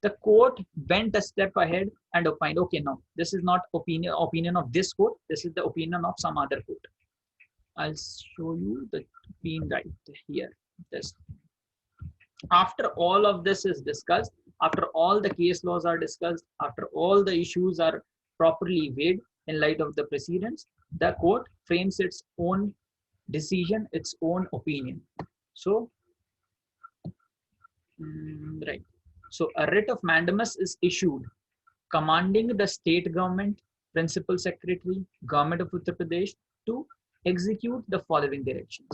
the court went a step ahead and opined, okay, no, this is not opinion of this court, this is the opinion of some other court. I'll show you the opinion right here. This. After all of this is discussed, after all the case laws are discussed, after all the issues are properly weighed in light of the precedents, the court frames its own decision, its own opinion. So, right. So a writ of mandamus is issued commanding the state government, principal secretary, government of Uttar Pradesh to execute the following directions.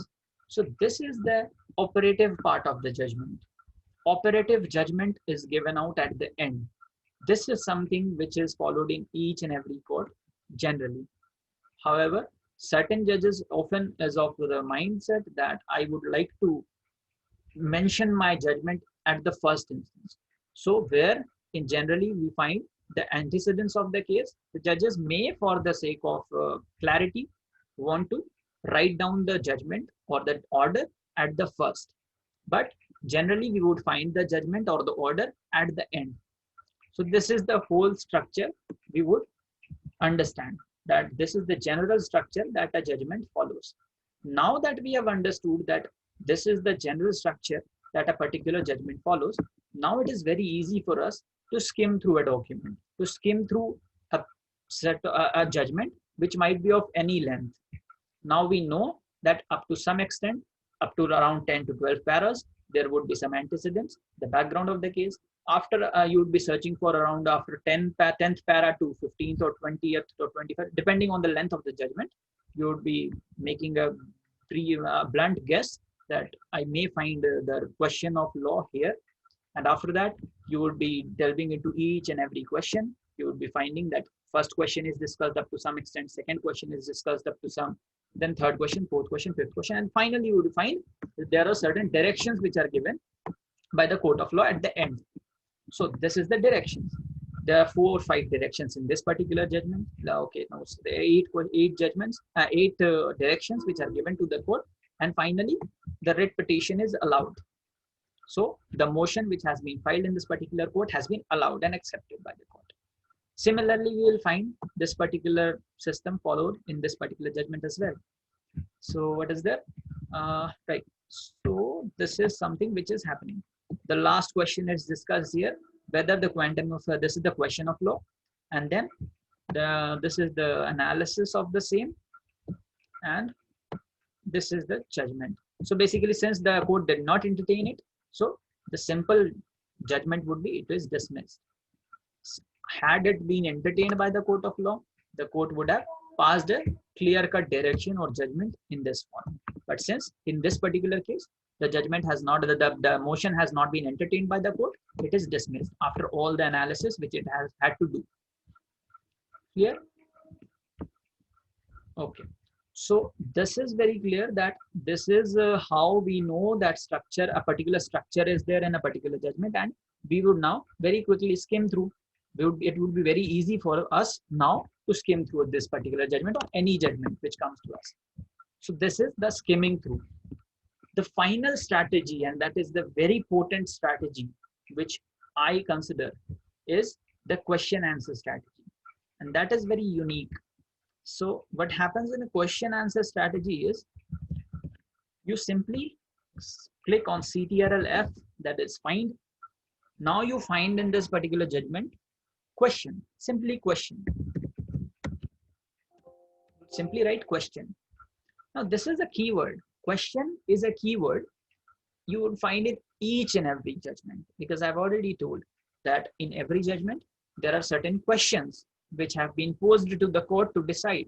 So this is the operative part of the judgment. Operative judgment is given out at the end. This is something which is followed in each and every court generally. However, certain judges often is of the mindset that I would like to mention my judgment at the first instance. So where in generally we find the antecedents of the case, the judges may, for the sake of clarity, want to write down the judgment or the order at the first. But generally we would find the judgment or the order at the end. So this is the whole structure we would understand, that this is the general structure that a judgment follows. Now that we have understood that this is the general structure that a particular judgment follows, now it is very easy for us to skim through a document, to skim through a judgment which might be of any length. Now we know that up to some extent, up to around 10 to 12 paras, there would be some antecedents, the background of the case. After you would be searching for around after 10th para to 15th or 20th or 25th, depending on the length of the judgment, you would be making a blunt guess that I may find the question of law here. And after that, you would be delving into each and every question. You would be finding that first question is discussed up to some extent, second question is discussed up to some, then third question, fourth question, fifth question, and finally you would find that there are certain directions which are given by the court of law at the end. So this is the directions. There are 4 or 5 directions in this particular judgment. Okay, now so there are 8 judgments, 8 directions which are given to the court, and finally the writ petition is allowed. So the motion which has been filed in this particular court has been allowed and accepted by the court. Similarly, we will find this particular system followed in this particular judgment as well. So what is there? Right. So this is something which is happening. The last question is discussed here. whether the quantum of this is the question of law, and then this is the analysis of the same, and this is the judgment. So basically, since the court did not entertain it, so the simple judgment would be it is dismissed. Had it been entertained by the court of law, the court would have passed a clear-cut direction or judgment in this form. But since in this particular case, the judgment has not, the motion has not been entertained by the court, it is dismissed after all the analysis which it has had to do. Clear? Okay. So this is very clear that this is how we know that structure, a particular structure is there in a particular judgment, and we would now very quickly skim through. It would be very easy for us now to skim through this particular judgment or any judgment which comes to us. So this is the skimming through. The final strategy, and that is the very potent strategy which I consider, is the question answer strategy, and that is very unique. So what happens in a question answer strategy is you simply click on CTRL-F, that is find. Now you find in this particular judgment question, simply question. Simply write question. Now this is a keyword. Question is a keyword. You would find it each and every judgment, because I've already told that in every judgment there are certain questions which have been posed to the court to decide,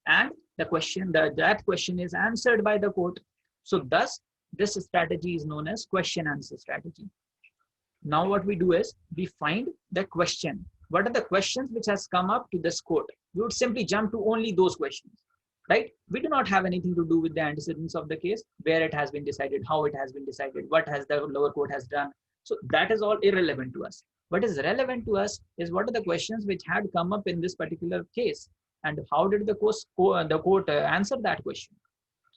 and the question, that question is answered by the court. So thus this strategy is known as question answer strategy. Now what we do is we find the question. What are the questions which has come up to this court? We would simply jump to only those questions, right? We do not have anything to do with the antecedents of the case, where it has been decided, how it has been decided, what has the lower court has done. So that is all irrelevant to us. What is relevant to us is what are the questions which had come up in this particular case, and how did the court answer that question.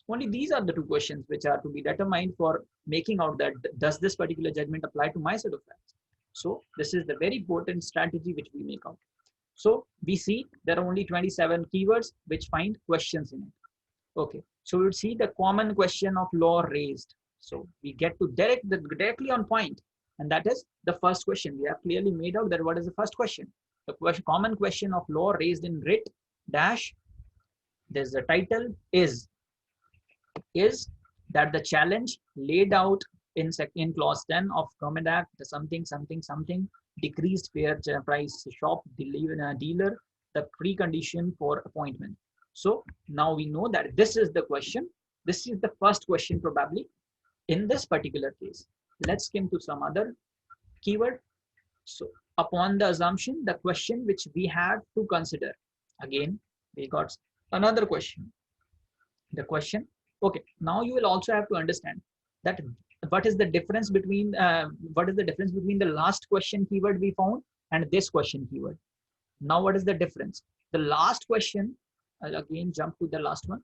Only these are the two questions which are to be determined for making out that does this particular judgment apply to my set of facts. So this is the very potent strategy which we make out. So we see there are only 27 keywords which find questions in it. Okay, so we would see the common question of law raised. So we get to directly on point, and that is the first question. We have clearly made out that what is the first question. The common question of law raised in writ dash, there's the title is that the challenge laid out in clause 10 of Common Act, the something decreased fair price shop dealer, the precondition for appointment. So now we know that this is the question. This is the first question probably in this particular case. Let's skim to some other keyword. So upon the assumption, the question which we have to consider, again we got another question. The question, okay, now you will also have to understand that what is the difference between the last question keyword we found and this question keyword. Now what is the difference? The last question, I'll again jump to the last one.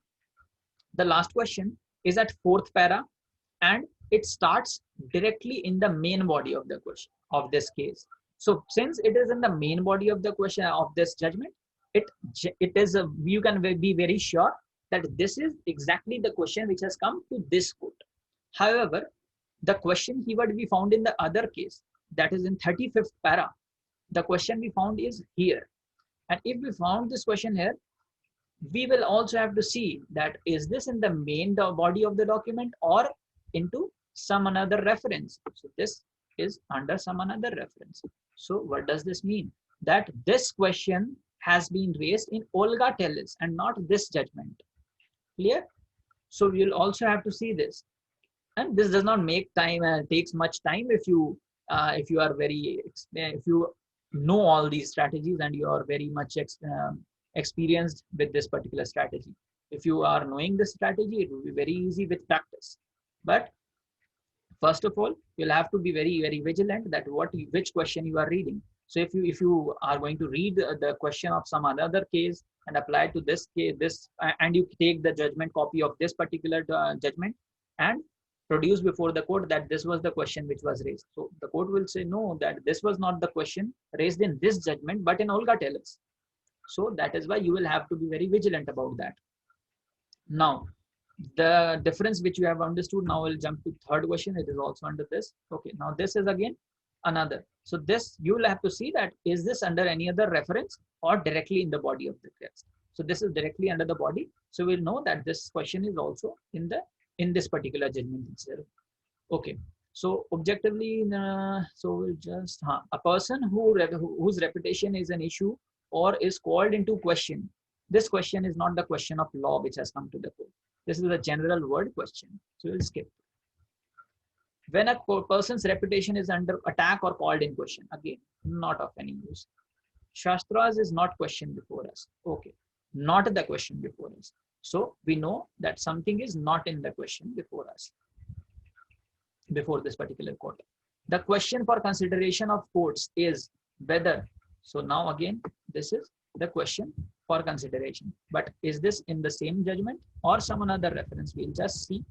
The last question is at 4th para, and it starts directly in the main body of the question of this case. So since it is in the main body of the question of this judgment, it is you can be very sure that this is exactly the question which has come to this court. However, the question keyword we found in the other case, that is in 35th para, the question we found is here. And if we found this question here, we will also have to see that is this in the main body of the document or into some another reference. So this is under some another reference. So what does this mean? That this question has been raised in Olga Tellis and not this judgment. Clear? So we'll also have to see this. And this does not make time takes much time if you know all these strategies and you are very much experienced with this particular strategy. If you are knowing this strategy, it will be very easy with practice. But first of all, you'll have to be very, very vigilant that which question you are reading. So if you are going to read the question of some other case and apply to this case, and you take the judgment copy of this particular judgment and produce before the court that this was the question which was raised. So the court will say, no, that this was not the question raised in this judgment, but in Olga Tellis. So that is why you will have to be very vigilant about that. Now, the difference which you have understood, now we'll jump to third question. It is also under this. Okay, now this is again another. So this you will have to see that is this under any other reference or directly in the body of the text. So this is directly under the body. So we'll know that this question is also in this particular judgment itself. Okay. So objectively, so we'll just a person whose reputation is an issue or is called into question. This question is not the question of law which has come to the court. This is a general word question. So we'll skip. When a person's reputation is under attack or called in question, again, not of any use. Shastras is not question before us. Okay, not the question before us. So we know that something is not in the question before us, before this particular court. The question for consideration of courts is whether, so now again, this is the question for consideration. But is this in the same judgment or some another reference? We'll just see,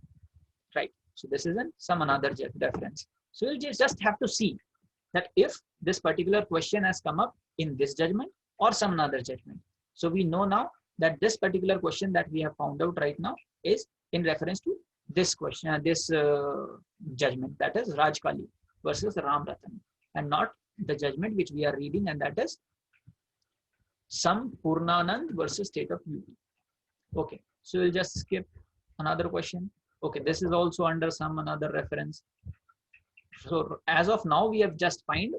right? So this is in some another reference. So you'll just have to see that if this particular question has come up in this judgment or some another judgment. So we know now that this particular question that we have found out right now is in reference to this question, this judgment, that is Rajkali versus Ram Ratan, and not the judgment which we are reading, and that is some Purnanand versus State of UP. Okay, so we'll just skip another question. Okay, this is also under some another reference. So as of now, we have just found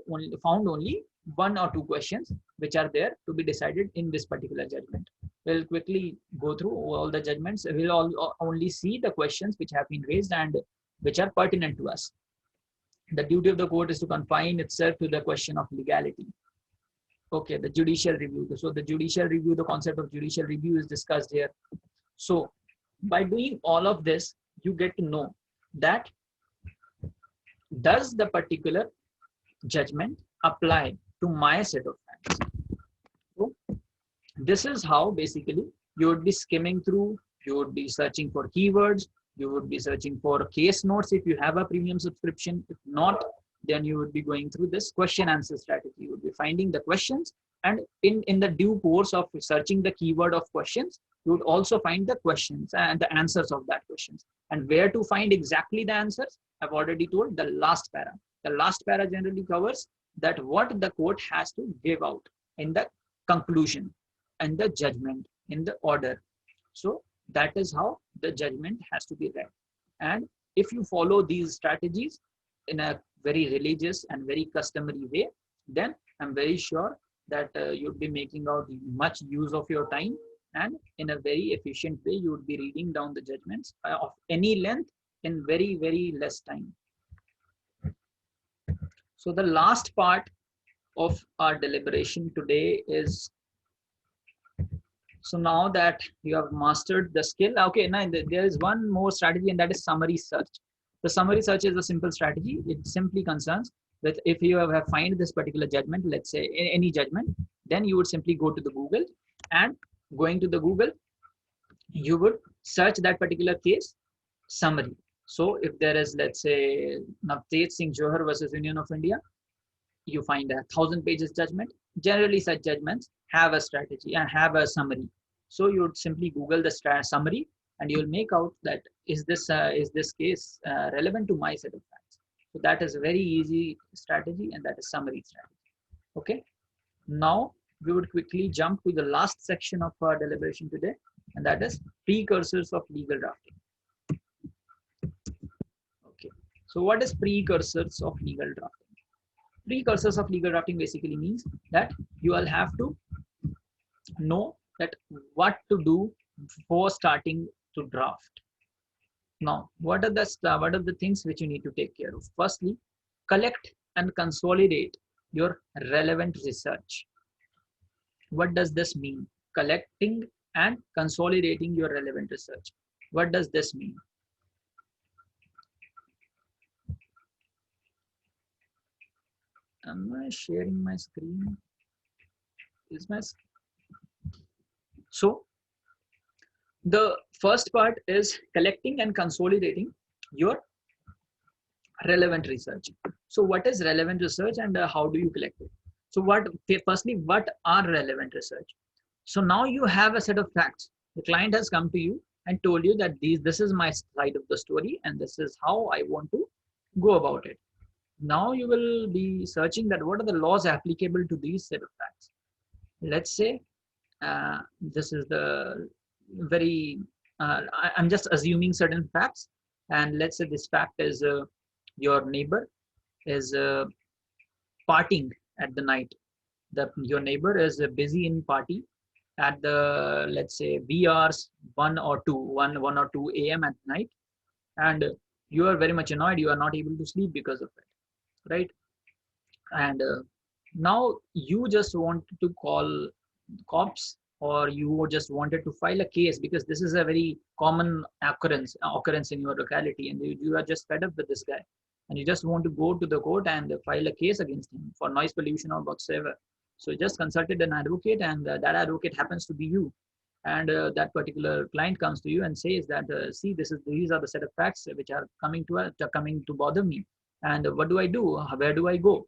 only one or two questions which are there to be decided in this particular judgment. We'll quickly go through all the judgments. We'll only see the questions which have been raised and which are pertinent to us. The duty of the court is to confine itself to the question of legality. Okay, the judicial review. So the judicial review, the concept of judicial review is discussed here. So by doing all of this, you get to know that does the particular judgment apply to my set of facts. So this is how basically you would be skimming through, you would be searching for keywords, you would be searching for case notes if you have a premium subscription. If not, then you would be going through this question answer strategy. You would be finding the questions, and in the due course of searching the keyword of questions, you would also find the questions and the answers of that questions. And where to find exactly the answers, I've already told the last para. The last para generally covers that what the court has to give out in the conclusion and the judgment in the order. So that is how the judgment has to be read. And if you follow these strategies in a very religious and very customary way, then I'm very sure that you'd be making out much use of your time, and in a very efficient way, you would be reading down the judgments of any length in very, very less time. So the last part of our deliberation today is, so now that you have mastered the skill, okay, now there is one more strategy, and that is summary search. The summary search is a simple strategy. It simply concerns that if you have find this particular judgment, let's say any judgment, then you would simply go to the Google, and going to the Google, you would search that particular case summary. So if there is, let's say, Navteej Singh Johar versus Union of India, you find a 1,000 pages judgment. Generally, such judgments have a strategy and have a summary. So you would simply Google the summary, and you will make out that is this case relevant to my set of facts. So that is a very easy strategy, and that is summary strategy. Okay. Now we would quickly jump to the last section of our deliberation today, and that is precursors of legal drafting. Okay. So what is precursors of legal drafting? Precursors of legal drafting basically means that you will have to know that what to do before starting to draft. Now, what are the things which you need to take care of? Firstly, collect and consolidate your relevant research. What does this mean? Collecting and consolidating your relevant research. What does this mean? Am I sharing my screen? So the first part is collecting and consolidating your relevant research. So what is relevant research, and how do you collect it? So firstly, what are relevant research? So now you have a set of facts. The client has come to you and told you that this is my side of the story, and this is how I want to go about it. Now you will be searching that what are the laws applicable to these set of facts. Let's say this is the very I'm just assuming certain facts, and let's say this fact is your neighbor is partying at the night. Your neighbor is busy in party at the, let's say, VRs 1 or 2 a.m. at night, and you are very much annoyed. You are not able to sleep because of it, right? And now you just want to call cops, or you just wanted to file a case because this is a very common occurrence in your locality, and you are just fed up with this guy, and you just want to go to the court and file a case against him for noise pollution or whatsoever. So you just consulted an advocate, and that advocate happens to be you, and that particular client comes to you and says that see, these are the set of facts which are coming to bother me, and what do I do, where do I go,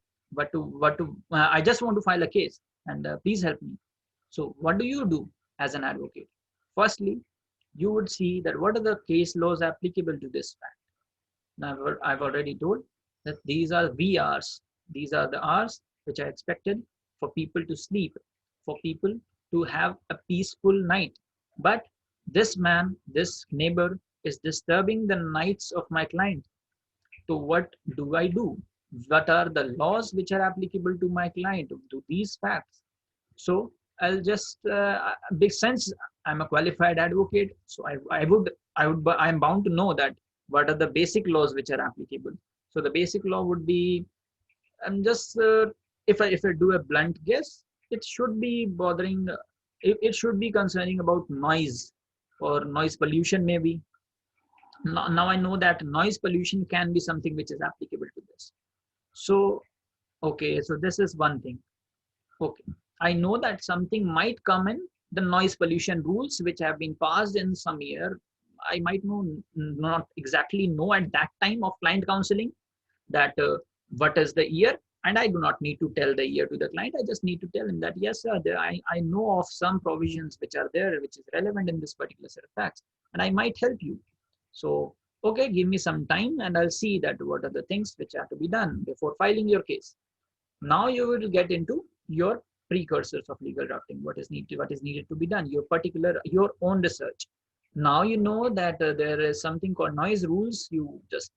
I just want to file a case, and please help me. So what do you do as an advocate? Firstly, you would see that what are the case laws applicable to this fact. Now I've already told that these are VRs. These are the hours which are expected for people to sleep, for people to have a peaceful night. But this man, this neighbor is disturbing the nights of my client. So what do I do? What are the laws which are applicable to my client, to these facts? So I'll just big sense I'm a qualified advocate, so I'm bound to know that what are the basic laws which are applicable. So the basic law would be, I'm just if I do a blunt guess, it should be bothering. It should be concerning about noise or noise pollution maybe. Now I know that noise pollution can be something which is applicable to this. So okay, so this is one thing. Okay, I know that something might come in the noise pollution rules which have been passed in some year. I might not exactly know at that time of client counseling that what is the year, and I do not need to tell the year to the client. I just need to tell him that yes, sir, I know of some provisions which are there which is relevant in this particular set of facts, and I might help you. So okay, give me some time, and I'll see that what are the things which are to be done before filing your case. Now you will get into your precursors of legal drafting. What is needed to be done, your own research. Now you know that there is something called noise rules. You just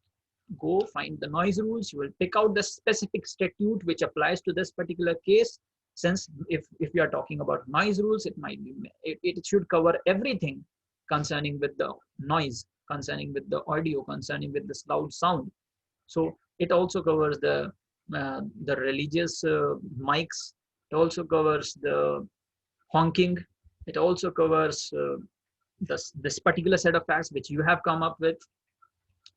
go find the noise rules. You will pick out the specific statute which applies to this particular case. Since if you are talking about noise rules, it should cover everything concerning with the noise, concerning with the audio, concerning with the loud sound. So it also covers the religious mics. It also covers the honking. It also covers this particular set of facts which you have come up with.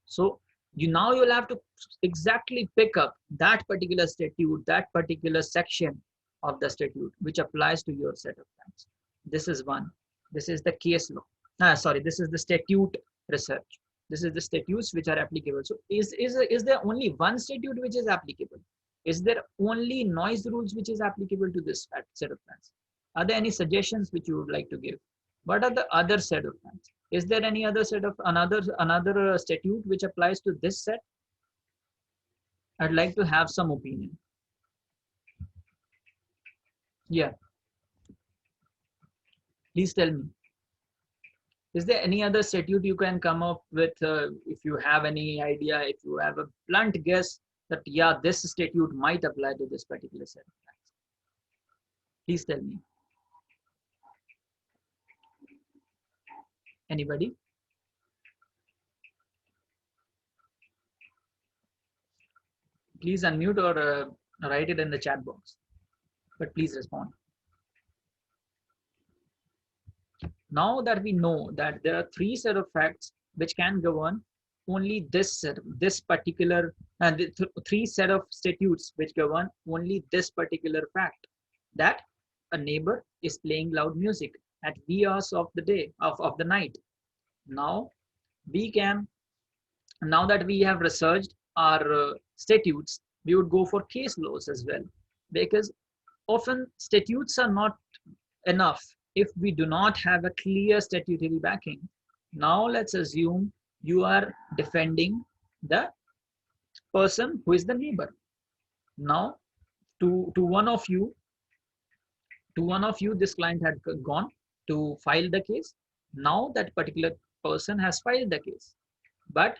So you'll have to exactly pick up that particular statute, that particular section of the statute which applies to your set of facts. This is one. This is the case law. This is the statute research. This is the statutes which are applicable. So is there only one statute which is applicable? Is there only noise rules which is applicable to this set of facts? Are there any suggestions which you would like to give? What are the other set of facts? Is there any other set of another statute which applies to this set? I'd like to have some opinion. Yeah. Please tell me. Is there any other statute you can come up with if you have any idea, if you have a blunt guess that, yeah, this statute might apply to this particular set of facts? Please tell me. Anybody? Please unmute or write it in the chat box, but please respond. Now that we know that there are three set of facts which can govern only this particular three set of statutes which govern only this particular fact, that a neighbor is playing loud music at wee hours of the day of the night. Now that we have researched our statutes, we would go for case laws as well, because often statutes are not enough if we do not have a clear statutory backing. Now let's assume you are defending the person who is the neighbor. Now, to one of you, this client had gone to file the case. Now that particular person has filed the case, but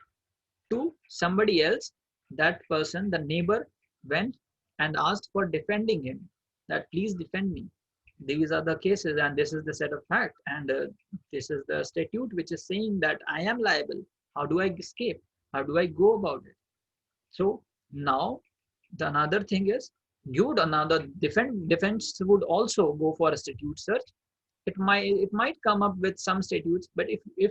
to somebody else, that person, the neighbor, went and asked for defending him, that please defend me. These are the cases, and this is the set of fact, and this is the statute which is saying that I am liable. How do I escape? How do I go about it? So now the another thing is, you would another defense would also go for a statute search. It might come up with some statutes, but if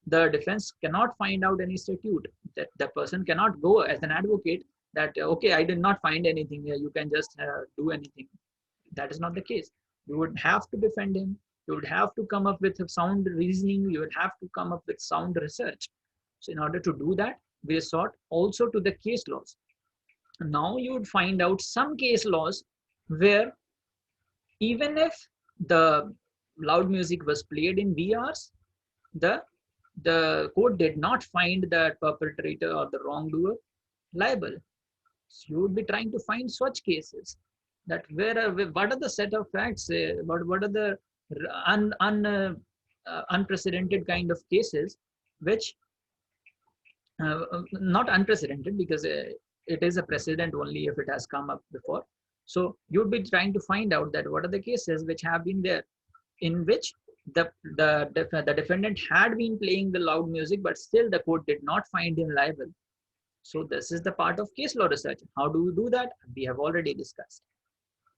the defense cannot find out any statute, that the person cannot go as an advocate that okay, I did not find anything here, you can just do anything. That is not the case. You would have to defend him. You would have to come up with sound reasoning. You would have to come up with sound research. So in order to do that, we resort also to the case laws. Now you would find out some case laws where even if the loud music was played in VRs, the court did not find the perpetrator or the wrongdoer liable. So you would be trying to find such cases, that what are the set of facts, what are the unprecedented kind of cases, which not unprecedented, because it is a precedent only if it has come up before. So you'd be trying to find out that what are the cases which have been there, in which the defendant had been playing the loud music, but still the court did not find him liable. So this is the part of case law research. How do we do that? We have already discussed.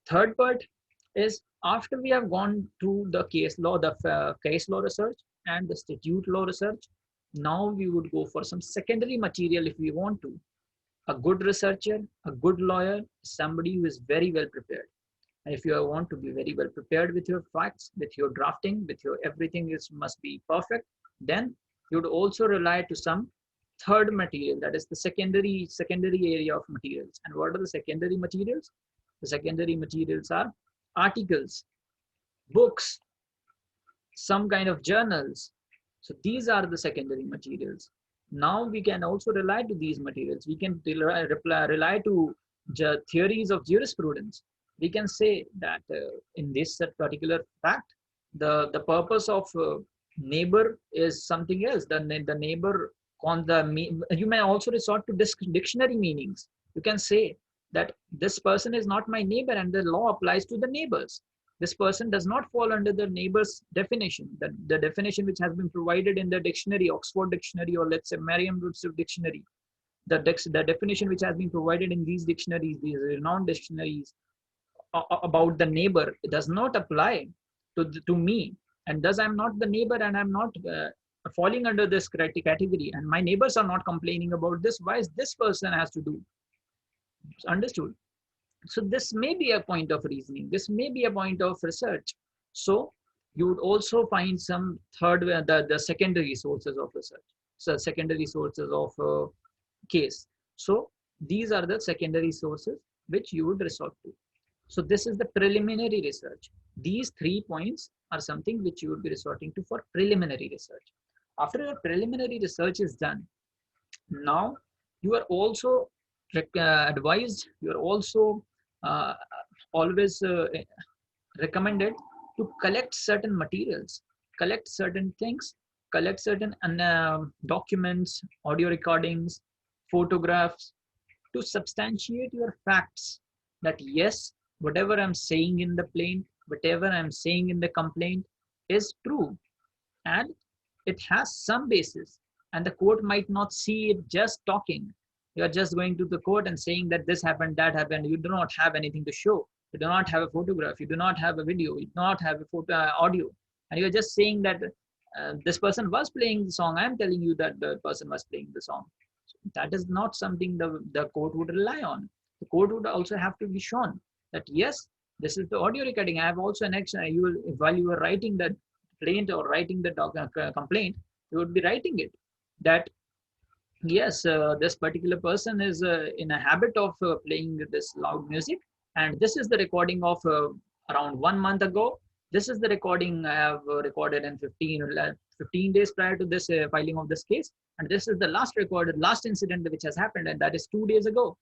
Third part is, after we have gone through the case law, case law research and the statute law research, now we would go for some secondary material if we want to. A good researcher, a good lawyer, somebody who is very well prepared. And if you want to be very well prepared with your facts, with your drafting, with your everything must be perfect, then you would also rely to some third material, that is the secondary area of materials. And what are the secondary materials? The secondary materials are articles, books, some kind of journals. So these are the secondary materials. Now we can also rely to these materials. We can rely to theories of jurisprudence. We can say that in this particular fact, the purpose of neighbor is something else. The neighbor you may also resort to dictionary meanings. You can say that this person is not my neighbor, and the law applies to the neighbors. This person does not fall under the neighbor's definition, the definition which has been provided in the dictionary, Oxford Dictionary, or let's say Merriam-Webster Dictionary. The definition which has been provided in these dictionaries, these renowned dictionaries, about the neighbor, does not apply to me, and thus I'm not the neighbor, and I'm not falling under this category, and my neighbors are not complaining about this. Why is this person has to do? Understood? So this may be a point of reasoning, this may be a point of research. So you would also find some third, the secondary sources of research, so secondary sources of case. So these are the secondary sources which you would resort to. So this is the preliminary research. These 3 points are something which you would be resorting to for preliminary research. After your preliminary research is done, now you are also advised, you are also always recommended to collect certain materials, collect certain things, collect certain documents, audio recordings, photographs, to substantiate your facts that yes, whatever I'm saying in the plaint, whatever I'm saying in the complaint is true, and it has some basis, and the court might not see it just talking. You are just going to the court and saying that this happened, that happened. You do not have anything to show. You do not have a photograph. You do not have a video. You do not have a audio. And you are just saying that this person was playing the song. I am telling you that the person was playing the song. So that is not something the court would rely on. The court would also have to be shown that yes, this is the audio recording. I have also an action. While you are writing the plaint or writing the complaint, you would be writing it that yes, this particular person is in a habit of playing this loud music, and this is the recording of around 1 month ago, This is the recording I have recorded in 15 days prior to this filing of this case. And this is the last incident which has happened, and that is 2 days ago.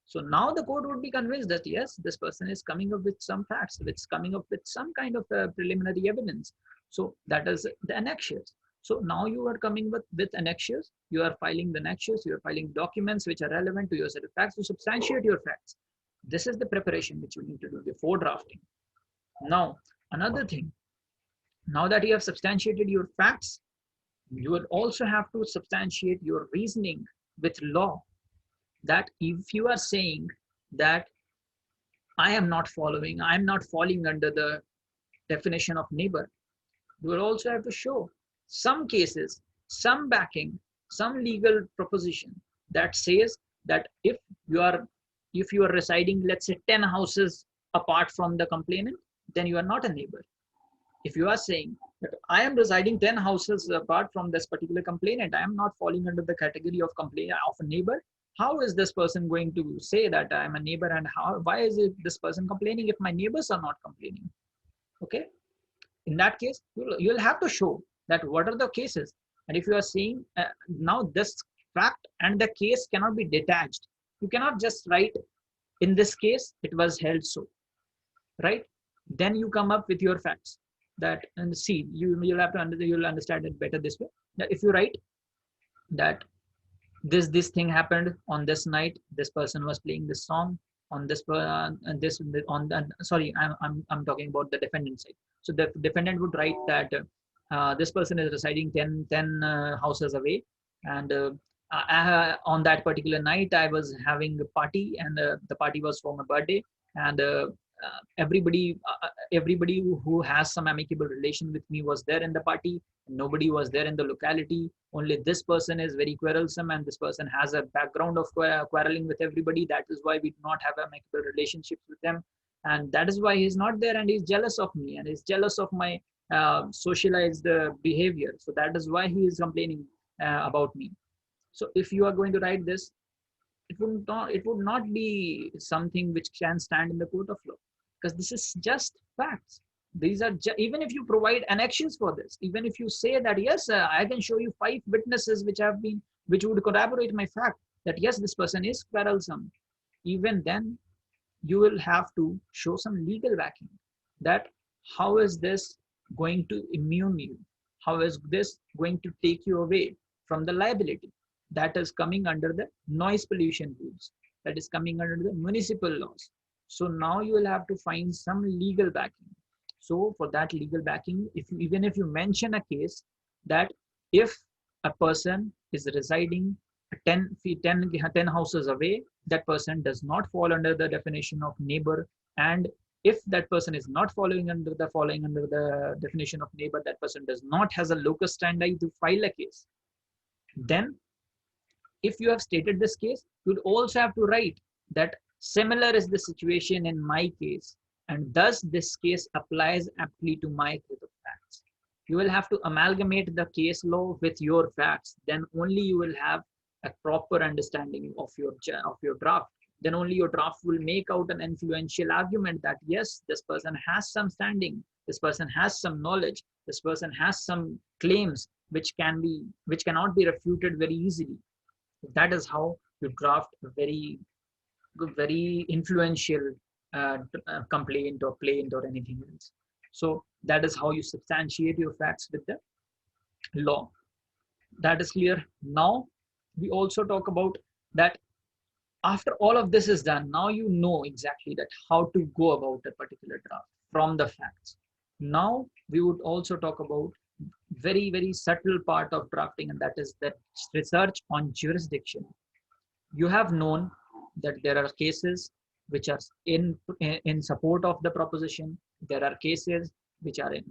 So now the court would be convinced that yes, this person is coming up with some facts, it's coming up with some kind of preliminary evidence. So that is the annexures. So now you are coming with annexures, you are filing the annexures, you are filing documents which are relevant to your set of facts to substantiate your facts. This is the preparation which you need to do before drafting. Now, another thing, now that you have substantiated your facts, you will also have to substantiate your reasoning with law. That if you are saying that I'm not falling under the definition of neighbor, you will also have to show some cases, some backing, some legal proposition that says that if you are residing, let's say 10 houses apart from the complainant, then you are not a neighbor. If you are saying that I am residing 10 houses apart from this particular complainant, I am not falling under the category of a neighbor, how is this person going to say that I am a neighbor, and why is it this person complaining if my neighbors are not complaining? Okay. In that case, you'll have to show that what are the cases. And if you are saying now this fact and the case cannot be detached, you cannot just write in this case it was held so, right? Then you come up with your facts. That, and see, you'll understand it better this way. That if you write that this thing happened on this night, this person was playing this song on this sorry, I'm talking about the defendant side. So the defendant would write that this person is residing 10 houses away, and on that particular night I was having a party, and the party was for my birthday, and everybody who has some amicable relation with me was there in the party. Nobody was there in the locality. Only this person is very quarrelsome, and this person has a background of quarreling with everybody. That is why we do not have amicable relationships with them, and that is why he's not there, and he's jealous of me, and he's jealous of my socialized behavior. So that is why he is complaining about me. So if you are going to write this, it would not be something which can stand in the court of law, because this is just facts. These are even if you provide annexures for this, even if you say that yes, I can show you 5 witnesses which would corroborate my fact that yes, this person is quarrelsome, even then you will have to show some legal backing. That how is this going to immune you? How is this going to take you away from the liability that is coming under the noise pollution rules, that is coming under the municipal laws? So now you will have to find some legal backing. So for that legal backing, even if you mention a case that if a person is residing 10 houses away, that person does not fall under the definition of neighbor, and if that person is not falling under the definition of neighbor, that person does not has a locus standi to file a case. Then if you have stated this case, you'd also have to write that similar is the situation in my case, and thus this case applies aptly to my case of facts. You will have to amalgamate the case law with your facts. Then only you will have a proper understanding of your draft. Then only your draft will make out an influential argument that yes, this person has some standing, this person has some knowledge, this person has some claims which cannot be refuted very easily. That is how you draft a very influential complaint or plaint or anything else. So that is how you substantiate your facts with the law. That is clear. Now we also talk about that after all of this is done, now you know exactly that how to go about a particular draft from the facts. Now we would also talk about very subtle part of drafting, and that is that research on jurisdiction. You have known that there are cases which are in support of the proposition. There are cases which are in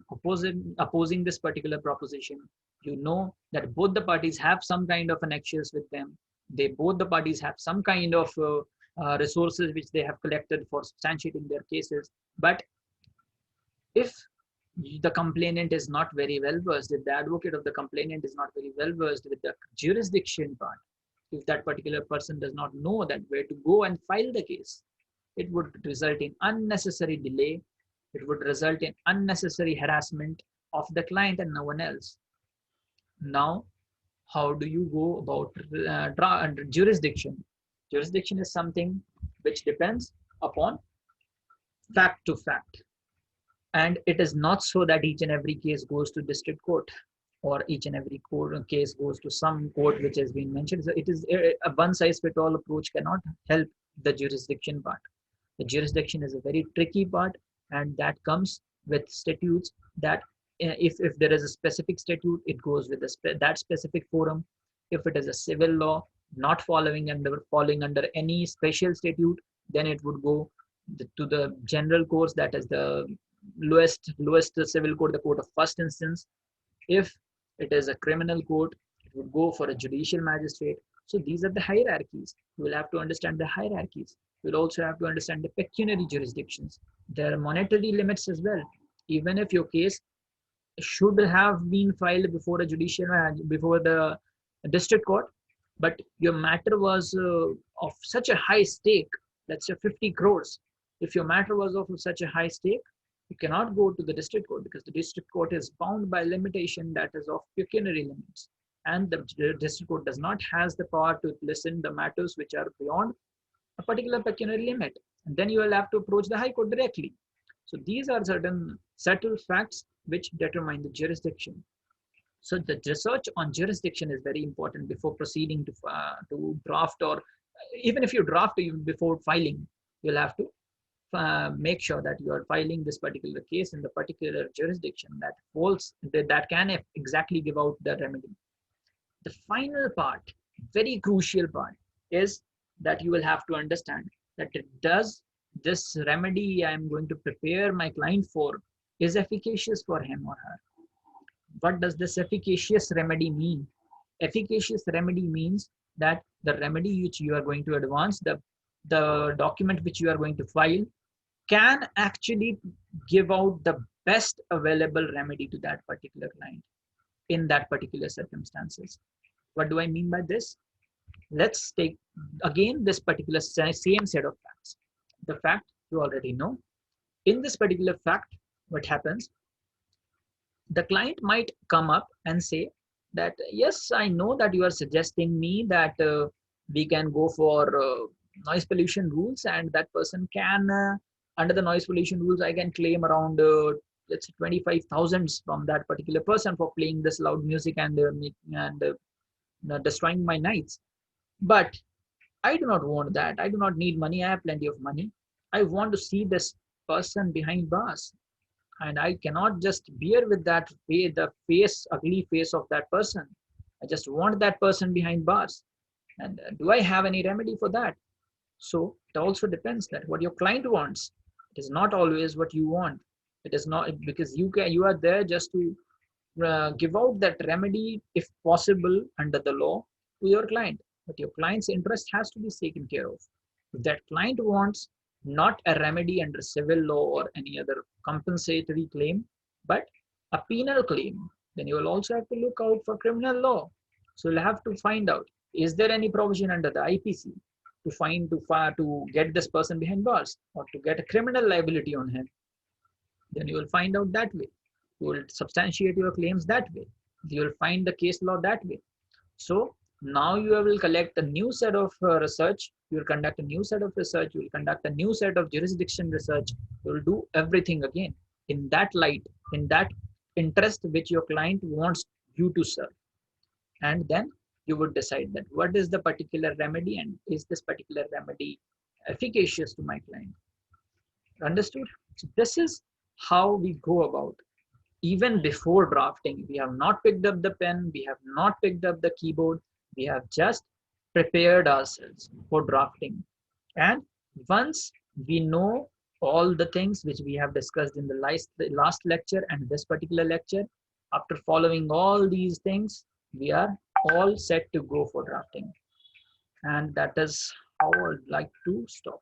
opposing this particular proposition. You know that both the parties have some kind of annexures with them. Both the parties have some kind of resources which they have collected for substantiating their cases. But if the complainant is not very well versed, if the advocate of the complainant is not very well versed with the jurisdiction part, if that particular person does not know that where to go and file the case, it would result in unnecessary delay, It would result in unnecessary harassment of the client and no one else. Now, how do you go about jurisdiction? Jurisdiction is something which depends upon fact to fact. And it is not so that each and every case goes to district court, or each and every case goes to some court which has been mentioned. So it is a one size fit all approach cannot help the jurisdiction part. The jurisdiction is a very tricky part, and that comes with statutes that if there is a specific statute, it goes with that specific forum. If it is a civil law not falling under any special statute, then it would go to the general courts, that is the lowest civil court, the court of first instance. If it is a criminal court, it would go for a judicial magistrate. So these are the hierarchies. You will have to understand the hierarchies. You will also have to understand the pecuniary jurisdictions. There are monetary limits as well. Even if your case should have been filed before before the district court, but your matter was of such a high stake, let's say 50 crores. If your matter was of such a high stake, you cannot go to the district court, because the district court is bound by limitation that is of pecuniary limits, and the district court does not has the power to listen the matters which are beyond a particular pecuniary limit, and then you will have to approach the high court directly. So these are certain subtle facts which determine the jurisdiction. So the research on jurisdiction is very important before proceeding to draft, or even if you draft even before filing, you'll have to make sure that you are filing this particular case in the particular jurisdiction that can exactly give out the remedy. The final part, very crucial part, is that you will have to understand that does this remedy I am going to prepare my client for is efficacious for him or her. What does this efficacious remedy mean? Efficacious remedy means that the remedy which you are going to advance, the document which you are going to file, can actually give out the best available remedy to that particular client in that particular circumstances. What do I mean by this? Let's take again this particular same set of facts. The fact you already know. In this particular fact, what happens? The client might come up and say that, yes, I know that you are suggesting me that we can go for noise pollution rules, and that person can under the noise pollution rules, I can claim around let's say 25,000 from that particular person for playing this loud music and destroying my nights. But I do not want that. I do not need money. I have plenty of money. I want to see this person behind bars, and I cannot just bear with that ugly face of that person. I just want that person behind bars. And do I have any remedy for that? So it also depends that what your client wants. It is not always what you want. It is not, because you are there just to give out that remedy, if possible, under the law to your client. But your client's interest has to be taken care of. If that client wants not a remedy under civil law or any other compensatory claim, but a penal claim, then you will also have to look out for criminal law. So you'll have to find out, is there any provision under the IPC to get this person behind bars, or to get a criminal liability on him? Then you will find out that way. You will substantiate your claims that way. You will find the case law that way. So now you will collect a new set of research. You will conduct a new set of research. You will conduct a new set of jurisdiction research. You will do everything again in that light, in that interest which your client wants you to serve. And then you would decide that what is the particular remedy, and is this particular remedy efficacious to my client? Understood? So this is how we go about. Even before drafting, we have not picked up the pen, we have not picked up the keyboard, we have just prepared ourselves for drafting. And once we know all the things which we have discussed in the last lecture and this particular lecture, after following all these things, we are all set to go for drafting. And that is how I'd like to stop.